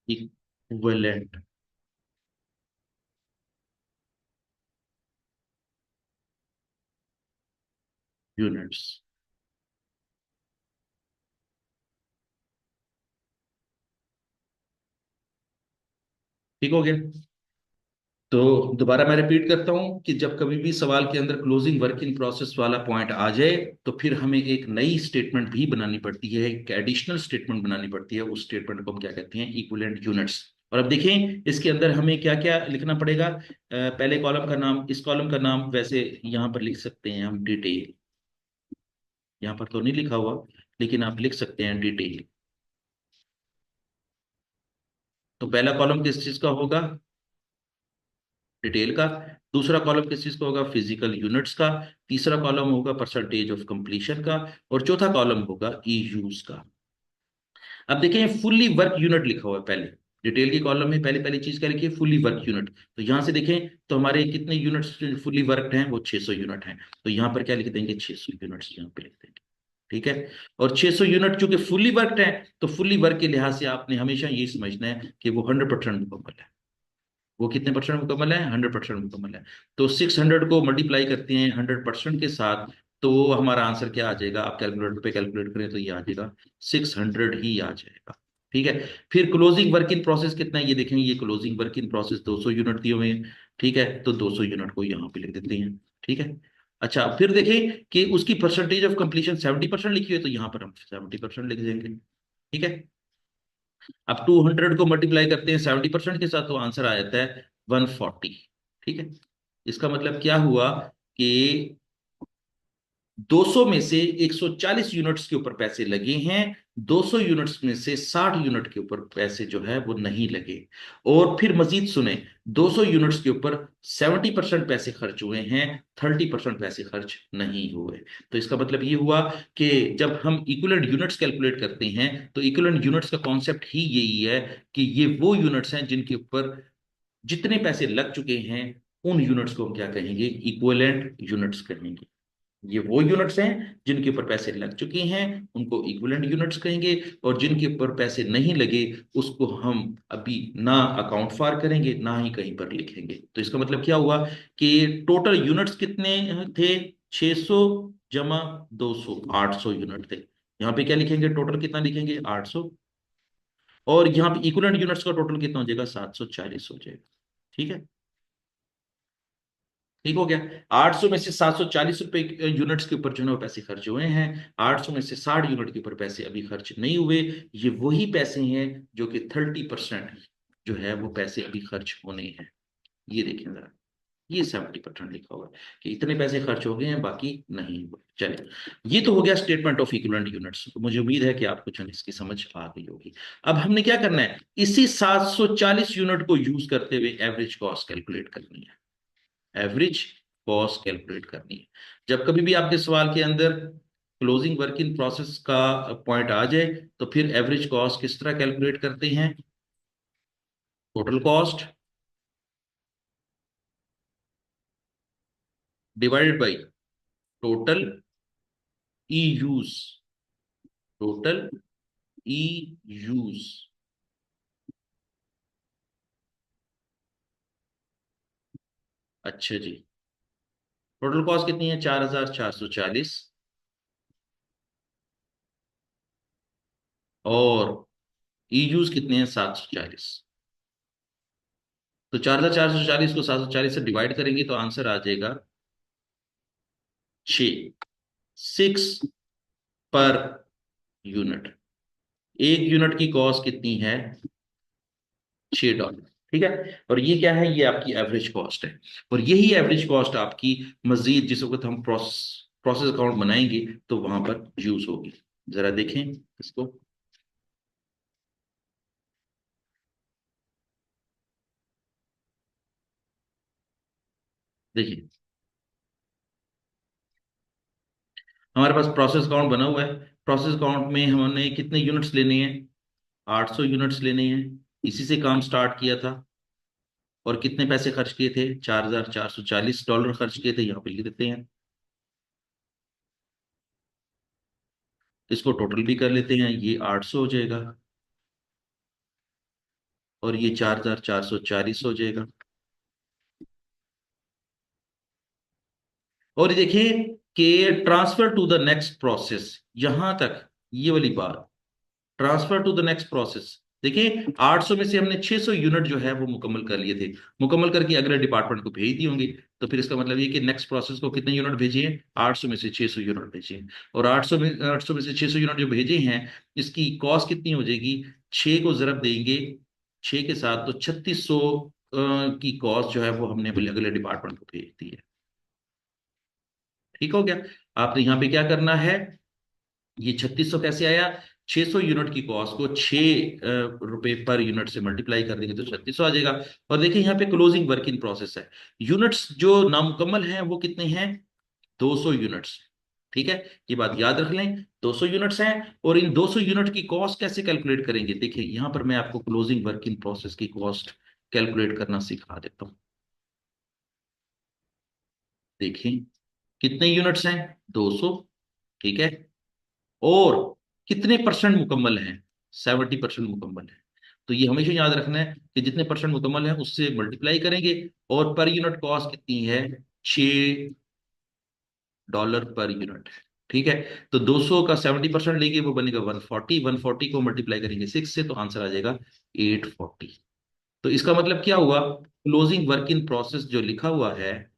Equivalent units. ठीक हो गया? तो दोबारा मैं रिपीट करता हूं कि जब कभी भी सवाल के अंदर क्लोजिंग वर्क इन प्रोसेस वाला पॉइंट आ जाए, तो फिर हमें एक नई स्टेटमेंट भी बनानी पड़ती है, एक एडिशनल स्टेटमेंट बनानी पड़ती है। उस स्टेटमेंट को हम क्या कहते हैं? Equivalent units. और अब देखें इसके अंदर हमें क्या क्या लिखना पड़ेगा। पहले कॉलम का नाम, इस कॉलम का नाम वैसे यहां पर लिख सकते हैं हम डिटेल। यहां पर तो नहीं लिखा हुआ, लेकिन आप लिख सकते हैं डिटेल। तो पहला कॉलम किस चीज का होगा? डिटेल का। दूसरा कॉलम किस चीज का होगा? फिजिकल यूनिट्स का। तीसरा कॉलम होगा परसेंटेज ऑफ कंप्लीशन का। और चौथा कॉलम होगा ई यूज का। अब देखें फुल्ली वर्क यूनिट लिखा हुआ है पहले। डिटेल की कॉलम में पहले पहली चीज क्या लिखी है? Fully work unit. तो यहां से देखें तो हमारे कितने यूनिट्स फुल्ली वर्कड हैं? वो 600 यूनिट हैं। तो यहां पर क्या लिख देंगे? 600 यूनिट्स यहां पे लिख देंगे। ठीक है? और 600 यूनिट चूंकि फुल्ली वर्कड है, तो फुल्ली वर्क के लिहाज से आपने हमेशा ये समझना है कि वो 100% मुकम्मल है। वो कितने परसेंट मुकम्मल है? 100% मुकम्मल है। तो 600 को मल्टीप्लाई करते हैं 100% के साथ, तो वो हमारा आंसर क्या आ जाएगा? आप कैलकुलेटर पे कैलकुलेट करें तो ये आ जाएगा 600 ही आ जाएगा। ठीक है? फिर क्लोजिंग वर्क इन प्रोसेस कितना है ये देखेंगे। ये closing work in process 200 unit दिए हुए हैं। ठीक है? तो 200 यूनिट को यहाँ पे लिख देते हैं। ठीक है? अच्छा, फिर देखें कि उसकी परसेंटेज ऑफ कंप्लीशन 70% लिखी हुई है, तो यहाँ पर हम 70% लिख देंगे। ठीक है? अब 200 को मल्टीप्लाई करते हैं 70% के साथ, तो आंसर आ जाता है 140। ठीक है? इसका मतलब क्या हुआ कि 200 में से 140 यूनिट्स के ऊपर पैसे लगे हैं, 200 यूनिट्स में से 60 यूनिट के ऊपर पैसे जो है वो नहीं लगे। और फिर मजीद सुने, 200 यूनिट्स के ऊपर 70% पैसे खर्च हुए हैं, 30% पैसे खर्च नहीं हुए। तो इसका मतलब ये हुआ कि जब हम इक्विवेलेंट यूनिट्स कैलकुलेट करते हैं, तो इक्विवेलेंट यूनिट्स का कॉन्सेप्ट ही यही है कि ये वो यूनिट्स हैं जिनके ऊपर जितने पैसे लग चुके हैं, उन यूनिट्स को हम क्या कहेंगे? इक्विवेलेंट यूनिट्स कहेंगे। ये वो यूनिट्स हैं जिनके ऊपर पैसे लग चुके हैं, उनको इक्विवेलेंट यूनिट्स कहेंगे। और जिनके ऊपर पैसे नहीं लगे, उसको हम अभी ना अकाउंट फॉर करेंगे, ना ही कहीं पर लिखेंगे। तो इसका मतलब क्या हुआ कि टोटल यूनिट्स कितने थे? 600 जमा 200, 800 यूनिट थे। यहाँ पे क्या लिखेंगे? टोटल कितना लिखेंगे? 800। और यहाँ पे इक्विवेलेंट यूनिट्स का टोटल कितना हो जाएगा? 740 हो जाएगा। ठीक है? ठीक हो गया? 800 में से 740 रुपए यूनिट्स के ऊपर जो है वो पैसे खर्च हुए हैं। 800 में से 60 यूनिट के ऊपर पैसे अभी खर्च नहीं हुए। ये वही पैसे हैं जो कि 30% जो है वो पैसे अभी खर्च होने हैं। ये देखें जरा, ये 70% लिखा हुआ है कि इतने पैसे खर्च हो गए हैं, बाकी नहीं हुए। चलिए, ये तो हो गया स्टेटमेंट ऑफ इक्विवेलेंट यूनिट्स। तो मुझे उम्मीद है कि आपको जो है इसकी समझ आ गई होगी। अब हमने क्या करना है? इसी 740 यूनिट को यूज करते हुए एवरेज कॉस्ट कैलकुलेट करनी है। एवरेज कॉस्ट कैलकुलेट करनी है। जब कभी भी आपके सवाल के अंदर क्लोजिंग वर्क इन प्रोसेस का पॉइंट आ जाए, तो फिर एवरेज कॉस्ट किस तरह कैलकुलेट करते हैं? Total cost divided by total E use. Total E use. अच्छा जी, टोटल कॉस्ट कितनी है? 4440। और ई यूज कितने हैं? 740। तो 4440 को 740 से डिवाइड करेंगे तो आंसर आ जाएगा 6। 6 पर यूनिट। एक यूनिट की कॉस्ट कितनी है? $6। ठीक है। और ये क्या है, ये आपकी एवरेज कॉस्ट है। और यही एवरेज कॉस्ट आपकी मजीद जिस वक्त हम प्रोसेस अकाउंट बनाएंगे तो वहां पर यूज होगी। जरा देखें इसको। देखिए हमारे पास प्रोसेस अकाउंट बना हुआ है। प्रोसेस अकाउंट में हमने कितने यूनिट्स लेने हैं, 800 यूनिट्स लेने हैं। इसी से काम स्टार्ट किया था। और कितने पैसे खर्च किए थे, $4,440 खर्च किए थे, यहाँ पे लिख देते हैं। इसको टोटल भी कर लेते हैं, ये 800 हो जाएगा और ये 4,440 हो जाएगा। और ये देखिए कि transfer to the next process, यहां तक ये वाली बात, transfer to the next process. देखिए 800 में से हमने 600 यूनिट जो है वो मुकम्मल कर लिए थे। मुकम्मल करके अगले डिपार्टमेंट को भेज दिए होंगे। तो फिर इसका मतलब ये कि नेक्स्ट प्रोसेस को कितने यूनिट भेजे हैं, 800 में से 600 यूनिट भेजे हैं। और 800 में से 600 यूनिट जो भेजे हैं, इसकी कॉस्ट कितनी हो जाएगी, 6 को जरब देंगे 6 के साथ, तो 3600 की कॉस्ट जो है वो हमने अगले डिपार्टमेंट को भेज दी है। ठीक हो गया। आपने यहाँ पे क्या करना है, ये 3600 कैसे आया, 600 यूनिट की कॉस्ट को 6 रुपए पर यूनिट से मल्टीप्लाई कर देंगे तो 3600 आ जाएगा। और देखिए यहाँ पे क्लोजिंग वर्क इन प्रोसेस है। यूनिट्स जो नामुकम्मल हैं वो कितने हैं, 200 यूनिट्स। ठीक है, ये बात याद रख लें, 200 यूनिट्स हैं। और इन 200 यूनिट की कॉस्ट कैसे कैलकुलेट करेंगे, देखिए यहां पर मैं आपको क्लोजिंग वर्क इन प्रोसेस की कॉस्ट कैलकुलेट करना सिखा देता हूं। देखिए कितने यूनिट्स हैं, 200। ठीक है। और कितने परसेंट मुकम्मल हैं, 70% मुकम्मल है। तो ये हमेशा याद रखना है कि जितने परसेंट मुकम्मल है उससे मल्टीप्लाई करेंगे। और पर यूनिट कॉस्ट कितनी है, $6 पर यूनिट। ठीक है। तो 200 का 70% लेंगे वो बनेगा 140। 140 को मल्टीप्लाई करेंगे 6 से तो आंसर आ जाएगा 840। तो इसका मतलब क्या हुआ, क्लोजिंग वर्क इन प्रोसेस जो लिखा हुआ है,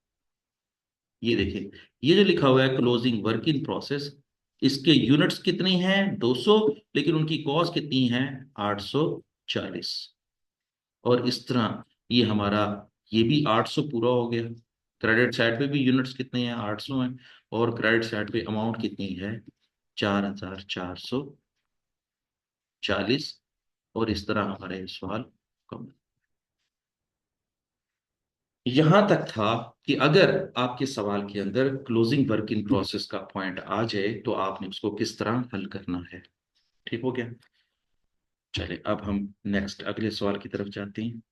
ये देखिए, ये जो लिखा हुआ है क्लोजिंग वर्क इन प्रोसेस, इसके यूनिट्स कितने हैं, 200, लेकिन उनकी कॉस्ट कितनी है, 840। और इस तरह ये हमारा, ये भी 800 पूरा हो गया। क्रेडिट साइड पे भी यूनिट्स कितने हैं, 800 हैं। और क्रेडिट साइड पे अमाउंट कितनी है, 4,440। और इस तरह हमारे ये सवाल कम। यहां तक था कि अगर आपके सवाल के अंदर क्लोजिंग वर्क इन प्रोसेस का पॉइंट आ जाए तो आपने उसको किस तरह हल करना है। ठीक हो गया। चले अब हम नेक्स्ट अगले सवाल की तरफ जाते हैं।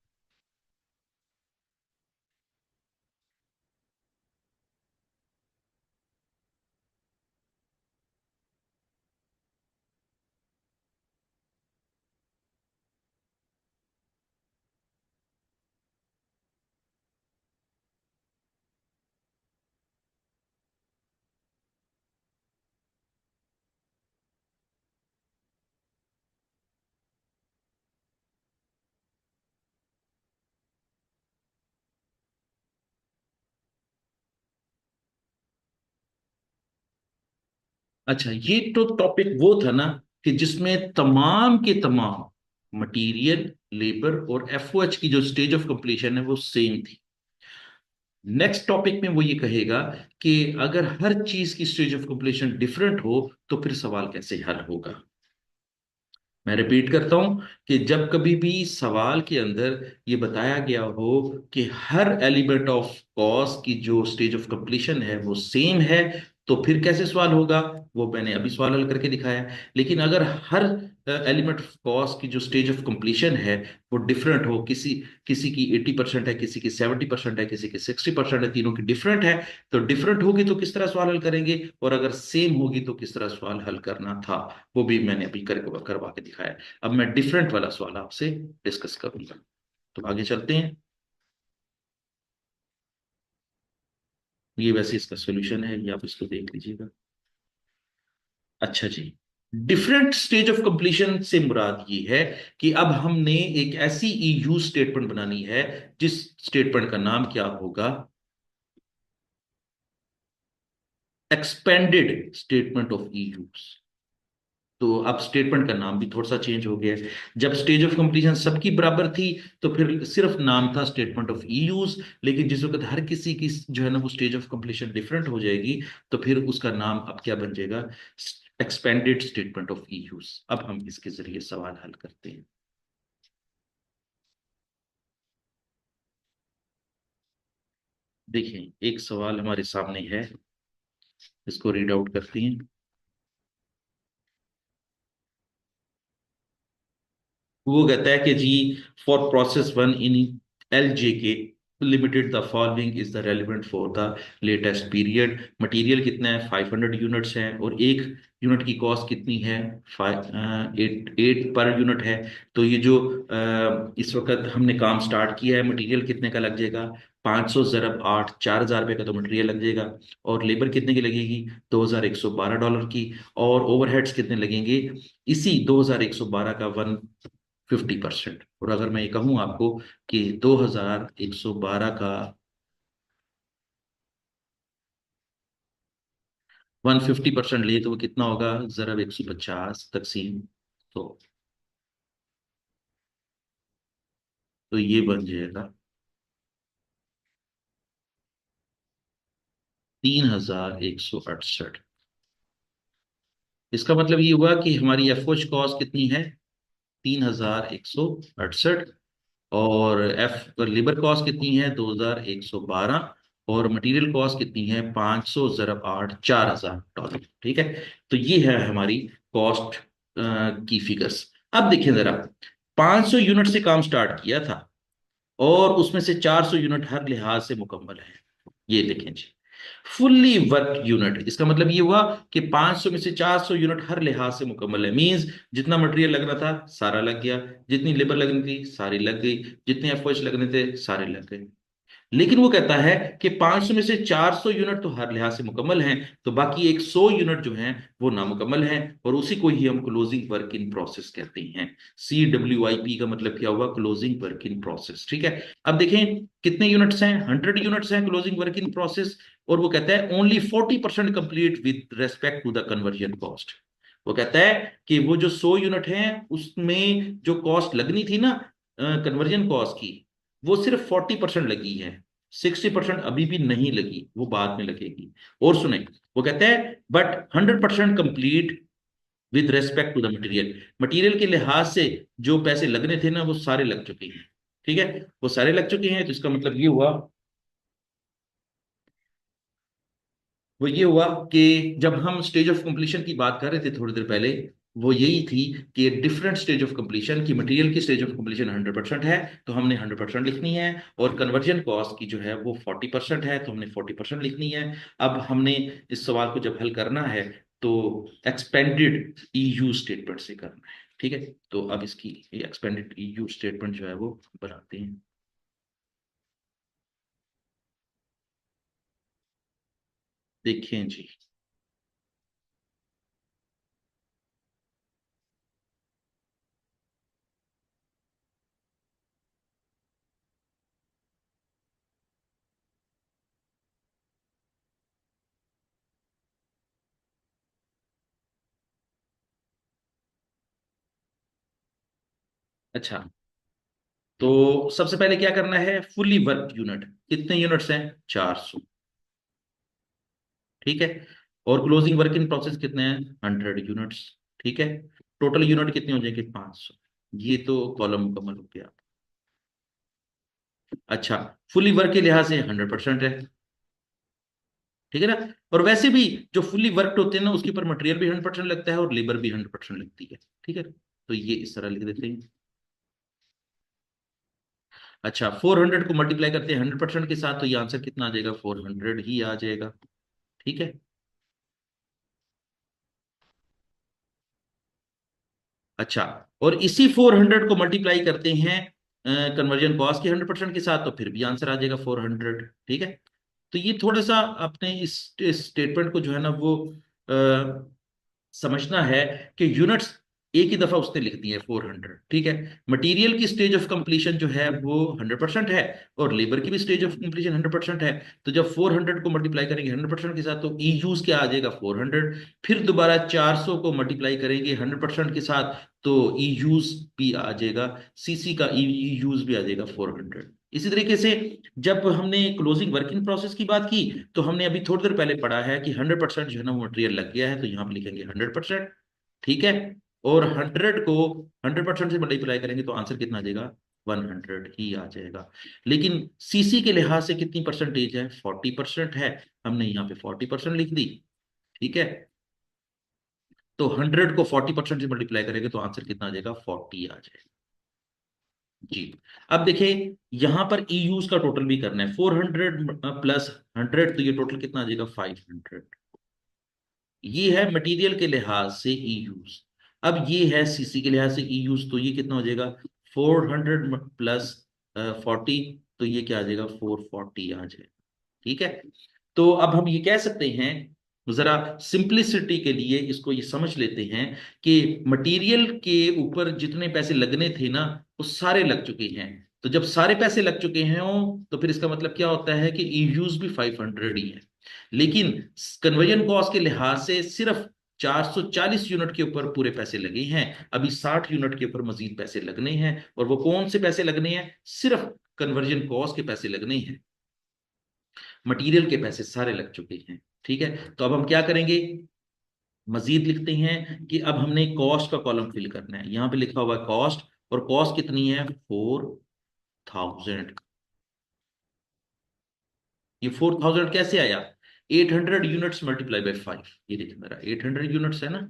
अच्छा, ये तो टॉपिक वो था ना कि जिसमें तमाम के तमाम मटेरियल, लेबर और एफओएच की जो स्टेज ऑफ कंप्लीशन है वो सेम थी। नेक्स्ट टॉपिक में वो ये कहेगा कि अगर हर चीज की स्टेज ऑफ कंप्लीशन डिफरेंट हो तो फिर सवाल कैसे हल होगा। मैं रिपीट करता हूं कि जब कभी भी सवाल के अंदर ये बताया गया हो कि हर एलिमेंट ऑफ कॉज की जो स्टेज ऑफ कंप्लीशन है वो सेम है, तो फिर कैसे सवाल होगा, वो मैंने अभी सवाल हल करके दिखाया। लेकिन अगर हर एलिमेंट ऑफ कॉज की जो स्टेज ऑफ कंप्लीशन है वो डिफरेंट हो, किसी किसी की 80% है, किसी की 70% है, किसी की 60% है, तीनों की डिफरेंट है, तो डिफरेंट होगी तो किस तरह सवाल हल करेंगे, और अगर सेम होगी तो किस तरह सवाल हल करना था, वो भी मैंने अभी करवा के दिखाया। अब मैं डिफरेंट वाला सवाल आपसे डिस्कस करूंगा। तो आगे चलते हैं। ये वैसे इसका सॉल्यूशन है, ये आप इसको देख लीजिएगा। अच्छा जी, डिफरेंट स्टेज ऑफ कंप्लीशन से मुराद ये है कि अब हमने एक ऐसी ईयू स्टेटमेंट बनानी है जिस स्टेटमेंट का नाम क्या होगा, एक्सपेंडेड स्टेटमेंट ऑफ ईयूज। तो अब स्टेटमेंट का नाम भी थोड़ा सा चेंज हो गया है। जब स्टेज ऑफ कंप्लीशन सबकी बराबर थी तो फिर सिर्फ नाम था स्टेटमेंट ऑफ ई यूज, लेकिन जिस वक्त हर किसी की जो है ना वो स्टेज ऑफ कंप्लीशन डिफरेंट हो जाएगी, तो फिर उसका नाम अब क्या बन जाएगा, expanded statement of E use. अब हम इसके जरिए सवाल हल करते हैं। देखिए एक सवाल हमारे सामने है, इसको रीड आउट करते हैं। वो कहता है कि जी, for process one in L J K limited the following is the relevant for the latest period. Material कितना है, 500 यूनिट्स है, और एक यूनिट की कॉस्ट कितनी है, five eight eight per unit है। तो ये जो इस वक्त हमने काम स्टार्ट किया है, मटेरियल कितने का लग जाएगा, 500 ज़रब 8, 4,000 रुपये का तो मटेरियल लग जाएगा। और लेबर कितने की लगेगी, $2,112 की। और ओवरहेड्स कितने लगेंगे, इसी 2,112 का 150%। और अगर मैं ये कहूँ आपको कि 2,112 का 150% लिए तो वो कितना होगा, जरा 150 तकसीम, तो तो ये बन जाएगा 3,168। इसका मतलब ये हुआ कि हमारी एफओच कॉस्ट कितनी है, 3,168। और एफ लेबर कॉस्ट कितनी है, 2,112। और मटेरियल कॉस्ट कितनी है, 500 ज़रब 8, $4,000। ठीक है, तो ये है हमारी कॉस्ट की फिगर्स। अब देखिए जरा, 500 यूनिट से काम स्टार्ट किया था, और उसमें से 400 यूनिट हर लिहाज से मुकम्मल है। ये देखें जी, फुल्ली वर्क यूनिट, इसका मतलब ये हुआ कि 500 में से 400 यूनिट हर लिहाज से मुकम्मल है। मींस जितना मटेरियल लगना था सारा लग गया, जितनी लेबर लगनी थी सारी लग गई, जितने एफओएच लगने थे सारे लग गए। लेकिन वो कहता है कि 500 में से 400 यूनिट तो हर लिहाज से मुकम्मल हैं, तो बाकी एक 100 यूनिट जो हैं वो नामुकम्मल हैं, और उसी को ही हम क्लोजिंग वर्क इन प्रोसेस कहते हैं। CWIP का मतलब क्या हुआ, क्लोजिंग वर्क इन प्रोसेस। ठीक है, अब देखें कितने यूनिट्स हैं, 100 यूनिट्स हैं क्लोजिंग वर्क इन प्रोसेस। और वो कहता है only 40% complete with respect to the conversion cost. वो कहता है कि वो जो 100 यूनिट हैं उसमें जो कॉस्ट लगनी थी ना कन्वर्जन कॉस्ट की, वो सिर्फ 40% लगी है, 60% अभी भी नहीं लगी, वो बाद में लगेगी। और सुने, वो कहते हैं but 100% complete with respect to the material. Material के लिहाज से जो पैसे लगने थे ना वो सारे लग चुके हैं। ठीक है, वो सारे लग चुके हैं, तो इसका मतलब ये हुआ, वो ये हुआ कि जब हम स्टेज ऑफ कंप्लीशन की बात कर रहे थे थोड़ी देर पहले, वो यही थी कि डिफरेंट स्टेज ऑफ कंप्लीशन की, मटेरियल की स्टेज ऑफ कंप्लीशन 100% है तो हमने 100% लिखनी है, और कन्वर्जन कॉस्ट की जो है वो 40% है तो हमने 40% लिखनी है। अब हमने इस सवाल को जब हल करना है तो एक्सपेंडेड ईयू स्टेटमेंट से करना है। ठीक है, तो अब इसकी एक्सपेंडेड ईयू स्टेटमेंट जो है वो बनाते हैं। देखें जी, अच्छा, तो सबसे पहले क्या करना है, फुली वर्क यूनिट कितने यूनिट्स हैं, 400। ठीक है, और क्लोजिंग वर्क इन प्रोसेस कितने हैं, 100 यूनिट्स। ठीक है, टोटल यूनिट कितने हो जाएंगे, 500। ये तो कॉलम मुकम्मल हो गया। अच्छा, फुली वर्क के लिहाज से 100% है। ठीक है ना, और वैसे भी जो फुली वर्कड होते हैं ना उसके ऊपर मटेरियल भी 100% लगता है और लेबर भी 100% लगती है। ठीक है, तो ये इस तरह लिख देते हैं। अच्छा, 400 को मल्टीप्लाई करते हैं 100% के साथ, तो ये आंसर कितना आ जाएगा, 400 ही आ जाएगा। ठीक है, अच्छा, और इसी 400 को मल्टीप्लाई करते हैं कन्वर्जन कॉस्ट के 100% के साथ, तो फिर भी आंसर आ जाएगा 400। ठीक है, तो ये थोड़ा सा आपने इस स्टेटमेंट को जो है ना वो समझना है कि यूनिट्स एक ही दफा उसने लिख दिया है 400, ठीक है। मटेरियल की स्टेज ऑफ कंप्लीशन जो है वो 100% है, और लेबर की भी स्टेज ऑफ कंप्लीशन 100% है। तो जब 400 को मल्टीप्लाई करेंगे 100% के साथ तो ई यूज क्या आ जाएगा 400। फिर दोबारा 400 को मल्टीप्लाई करेंगे 100% के साथ तो ई यूज भी आ जाएगा, सीसी का ई यूज भी आ जाएगा 400। इसी तरीके से जब हमने क्लोजिंग वर्किंग प्रोसेस की बात की, तो हमने अभी थोड़ी देर पहले पढ़ा है कि 100% जो है ना वो मटेरियल लग गया है, तो यहाँ पे लिखेंगे 100%, ठीक है। और 100 को 100% से मल्टीप्लाई करेंगे तो आंसर कितना आ जाएगा, 100 ही आ जाएगा। लेकिन सीसी के लिहाज से कितनी परसेंटेज है, 40% है। हमने यहाँ पे 40% लिख दी, ठीक है। तो 100 को 40% से मल्टीप्लाई करेंगे तो आंसर कितना आ जाएगा, 40 आ जाएगा जी। अब देखिए यहां पर ई यूज का टोटल भी करना है, 400 प्लस 100 तो ये टोटल कितना आ जाएगा, 500। ये है मटेरियल के लिहाज से ई यूज। अब ये है सीसी के लिहाज से ई यूज, तो ये कितना हो जाएगा, 400 प्लस 40, तो ये क्या आ जाएगा, 440 आ जाएगा, ठीक है। तो अब हम ये कह सकते हैं, जरा सिंप्लिसिटी के लिए इसको ये समझ लेते हैं कि मटेरियल के ऊपर जितने पैसे लगने थे ना वो सारे लग चुके हैं। तो जब सारे पैसे लग चुके हैं तो फिर इसका मतलब क्या होता है कि ई यूज भी 500 ही है। लेकिन कन्वर्जन कॉस्ट के लिहाज से सिर्फ 440 यूनिट के ऊपर पूरे पैसे लगे हैं, अभी 60 यूनिट के ऊपर मजीद पैसे लगने हैं। और वो कौन से पैसे लगने हैं, सिर्फ कन्वर्जन कॉस्ट के पैसे लगने हैं, मटेरियल के पैसे सारे लग चुके हैं, ठीक है। तो अब हम क्या करेंगे, मजीद लिखते हैं कि अब हमने कॉस्ट का कॉलम फिल करना है। यहां पे लिखा हुआ है कॉस्ट, और कॉस्ट कितनी है, 4000। ये 4000 कैसे आया, 800 यूनिट्स मल्टीप्लाई बाई 5। ये देखिए मेरा 800 यूनिट्स है ना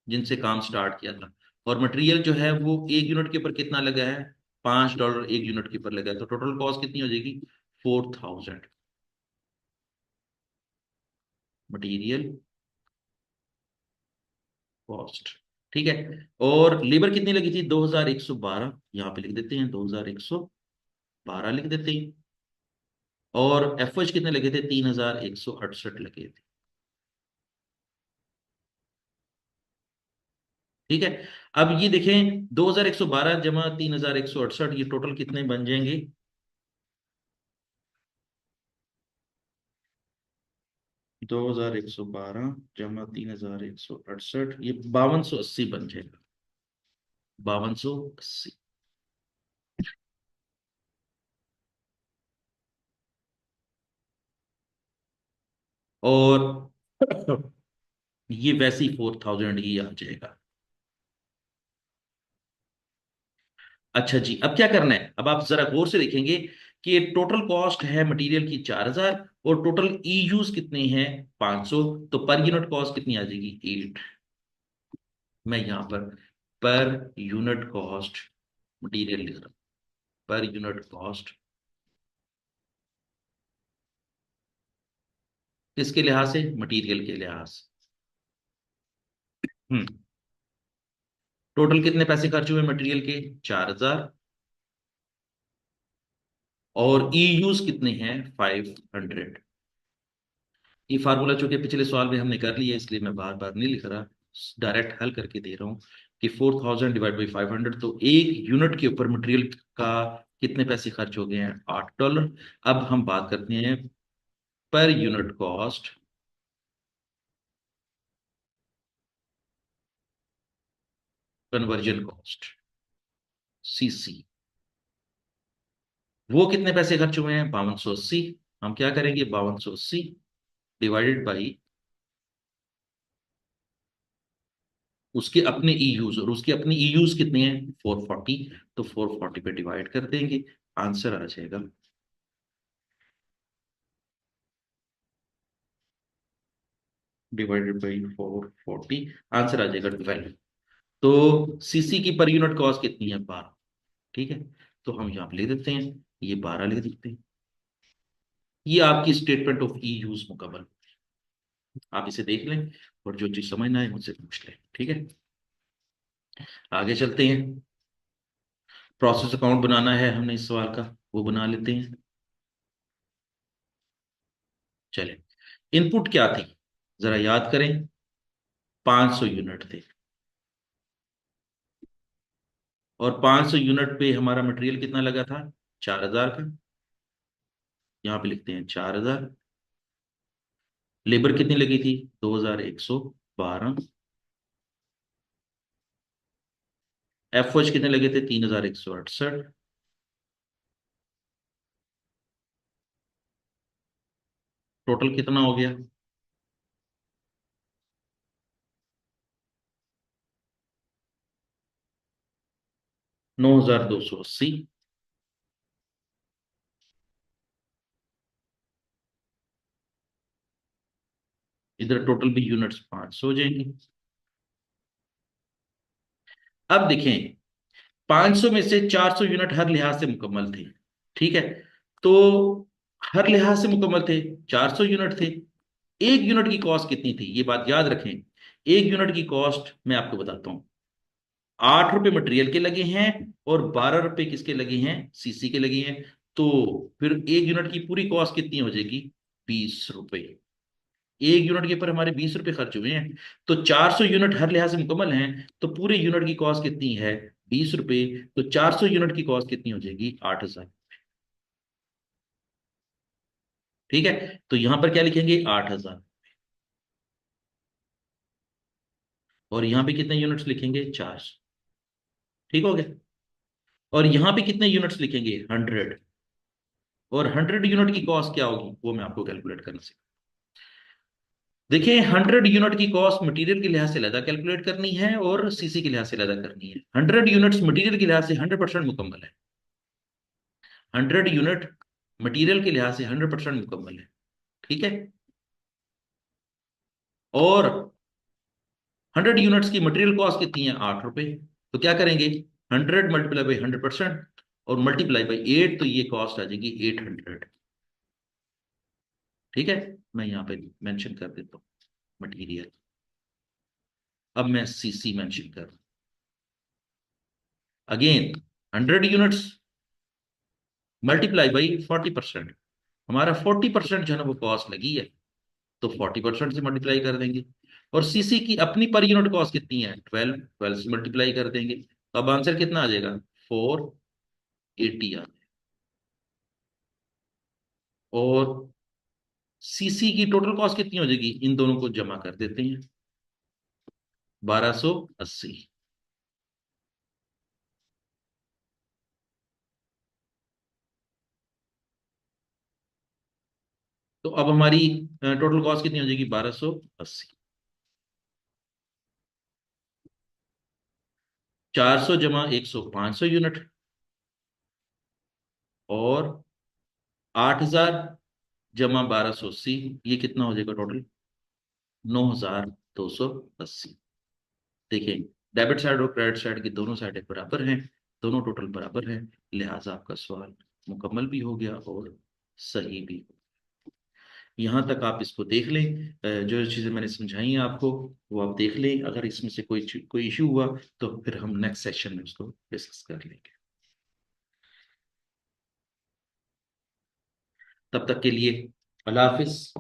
जिनसे काम स्टार्ट किया था, और मटेरियल जो है वो एक यूनिट के ऊपर कितना लगा है, $5 एक यूनिट के ऊपर लगा है, तो टोटल कॉस्ट कितनी हो जाएगी, 4000 मटेरियल कॉस्ट, ठीक है। और लेबर कितनी लगी थी, 2112, यहां पे लिख देते हैं 2112 लिख देते हैं। और एफओएच कितने लगे थे, 3168 लगे थे, ठीक है। अब ये देखें 2112 जमा 3168, ये टोटल कितने बन जाएंगे, 2112 जमा 3168, ये 5280 बन जाएगा, 5280। और ये वैसे ही 4000 ही आ जाएगा। अच्छा जी, अब क्या करना है, अब आप जरा गौर से देखेंगे कि टोटल कॉस्ट है मटेरियल की 4000, और टोटल ई यूज कितने हैं, 500। तो पर यूनिट कॉस्ट कितनी आ जाएगी, 8। मैं यहां पर यूनिट कॉस्ट मटेरियल लिख रहा हूं, पर यूनिट कॉस्ट किसके लिहाज से, मटेरियल के लिहाज से। टोटल कितने पैसे खर्च हुए मटेरियल के, 4000, और ई यूज कितने हैं, 500। ये फार्मूला चूंकि पिछले सवाल में हमने कर लिया है, इसलिए मैं बार बार नहीं लिख रहा, डायरेक्ट हल करके दे रहा हूं कि 4000 डिवाइड बाई 500, तो एक यूनिट के ऊपर मटेरियल का कितने पैसे खर्च हो गए हैं, $8। अब हम बात करते हैं per unit cost, conversion cost, CC, वो कितने पैसे खर्च हुए हैं, 5280। हम क्या करेंगे, 5280 डिवाइडेड बाई उसके अपने ई यूज, और उसके अपने ई यूज कितने हैं, 440, तो 440 पे डिवाइड कर देंगे, आंसर आ जाएगा, डिवाइडेड बाई 440, आंसर आ जाएगा 12। तो सीसी की पर यूनिट कॉस्ट कितनी है, 12, ठीक है। तो हम यहाँ पे लिख देते हैं, ये 12 लिख देते हैं। ये आपकी स्टेटमेंट ऑफ ई यूज मुकम्मल, आप इसे देख लें, और जो चीज समझना है मुझसे पूछ लें, ठीक है। आगे चलते हैं, प्रोसेस अकाउंट बनाना है हमने इस सवाल का, वो बना लेते हैं। चले, इनपुट क्या थी, जरा याद करें, 500 यूनिट थे, और 500 यूनिट पे हमारा मटेरियल कितना लगा था? 4000 का। यहाँ पे लिखते हैं 4000। लेबर कितनी लगी थी? 2112। एफओज कितने लगे थे? 3168। टोटल कितना हो गया? 9280। इधर टोटल भी यूनिट्स 500 हो जाएंगे। अब देखें, 500 में से 400 यूनिट हर लिहाज से मुकम्मल थे। ठीक है, तो हर लिहाज से मुकम्मल थे, 400 यूनिट थे। एक यूनिट की कॉस्ट कितनी थी, ये बात याद रखें। एक यूनिट की कॉस्ट मैं आपको बताता हूं। 8 रुपए मटेरियल के लगे हैं और 12 रुपए किसके लगे हैं? सीसी के लगे हैं। तो फिर एक यूनिट की पूरी कॉस्ट कितनी हो जाएगी? 20 रुपए। एक यूनिट के ऊपर हमारे 20 रुपए खर्च हुए हैं। तो 400 यूनिट हर लिहाज से मुकम्मल हैं, तो पूरे यूनिट की कॉस्ट कितनी है? 20 रुपए। तो 400 यूनिट की कॉस्ट कितनी हो जाएगी? 8,000। ठीक है, तो यहां पर क्या लिखेंगे? 8,000। और यहां पे कितने यूनिट्स लिखेंगे? 4। ठीक हो गया। और यहां पे कितने यूनिट्स लिखेंगे? 100। और 100 यूनिट की कॉस्ट क्या होगी, वो मैं आपको कैलकुलेट करना सीखा। देखिए, 100 यूनिट की कॉस्ट मटेरियल के लिहाज से अलग कैलकुलेट करनी है और सीसी के लिहाज से अलग करनी है। 100 यूनिट्स मटेरियल के लिहाज से 100% मुकम्मल है। 100 यूनिट मटेरियल के लिहाज से 100% मुकम्मल है। ठीक है। और 100 यूनिट्स की मटेरियल कॉस्ट कितनी है? 8 रुपए। तो क्या करेंगे? 100 मल्टीप्लाई बाई 100% और मल्टीप्लाई बाई 8, तो ये कॉस्ट आ जाएगी 800। ठीक है, मैं यहाँ पे मेंशन कर देता हूँ मटेरियल। अब मैं सीसी मेंशन कर रहा हूँ। Again, 100 units multiply by 40%। हमारा 40% जो है ना वो कॉस्ट लगी है, तो 40% से मल्टीप्लाई कर देंगे। और सीसी की अपनी पर यूनिट कॉस्ट कितनी है? 12। 12 से मल्टीप्लाई कर देंगे, तो अब आंसर कितना आ जाएगा? 480 आ जाएगा। और सीसी की टोटल कॉस्ट कितनी हो जाएगी? इन दोनों को जमा कर देते हैं, 1280। तो अब हमारी टोटल कॉस्ट कितनी हो जाएगी? 1280। 400 जमा 100, 500 यूनिट। और 8,000 जमा 1280, ये कितना हो जाएगा टोटल? 9,280। देखिए, डेबिट साइड और क्रेडिट साइड की दोनों साइडें बराबर हैं, दोनों टोटल बराबर हैं। लिहाजा आपका सवाल मुकम्मल भी हो गया और सही भी। यहाँ तक आप इसको देख लें। जो चीज़ें मैंने समझाई हैं आपको, वो आप देख लें। अगर इसमें से कोई इशू हुआ, तो फिर हम नेक्स्ट सेशन में उसको डिस्कस कर लेंगे। तब तक के लिए अल्लाह हाफिज।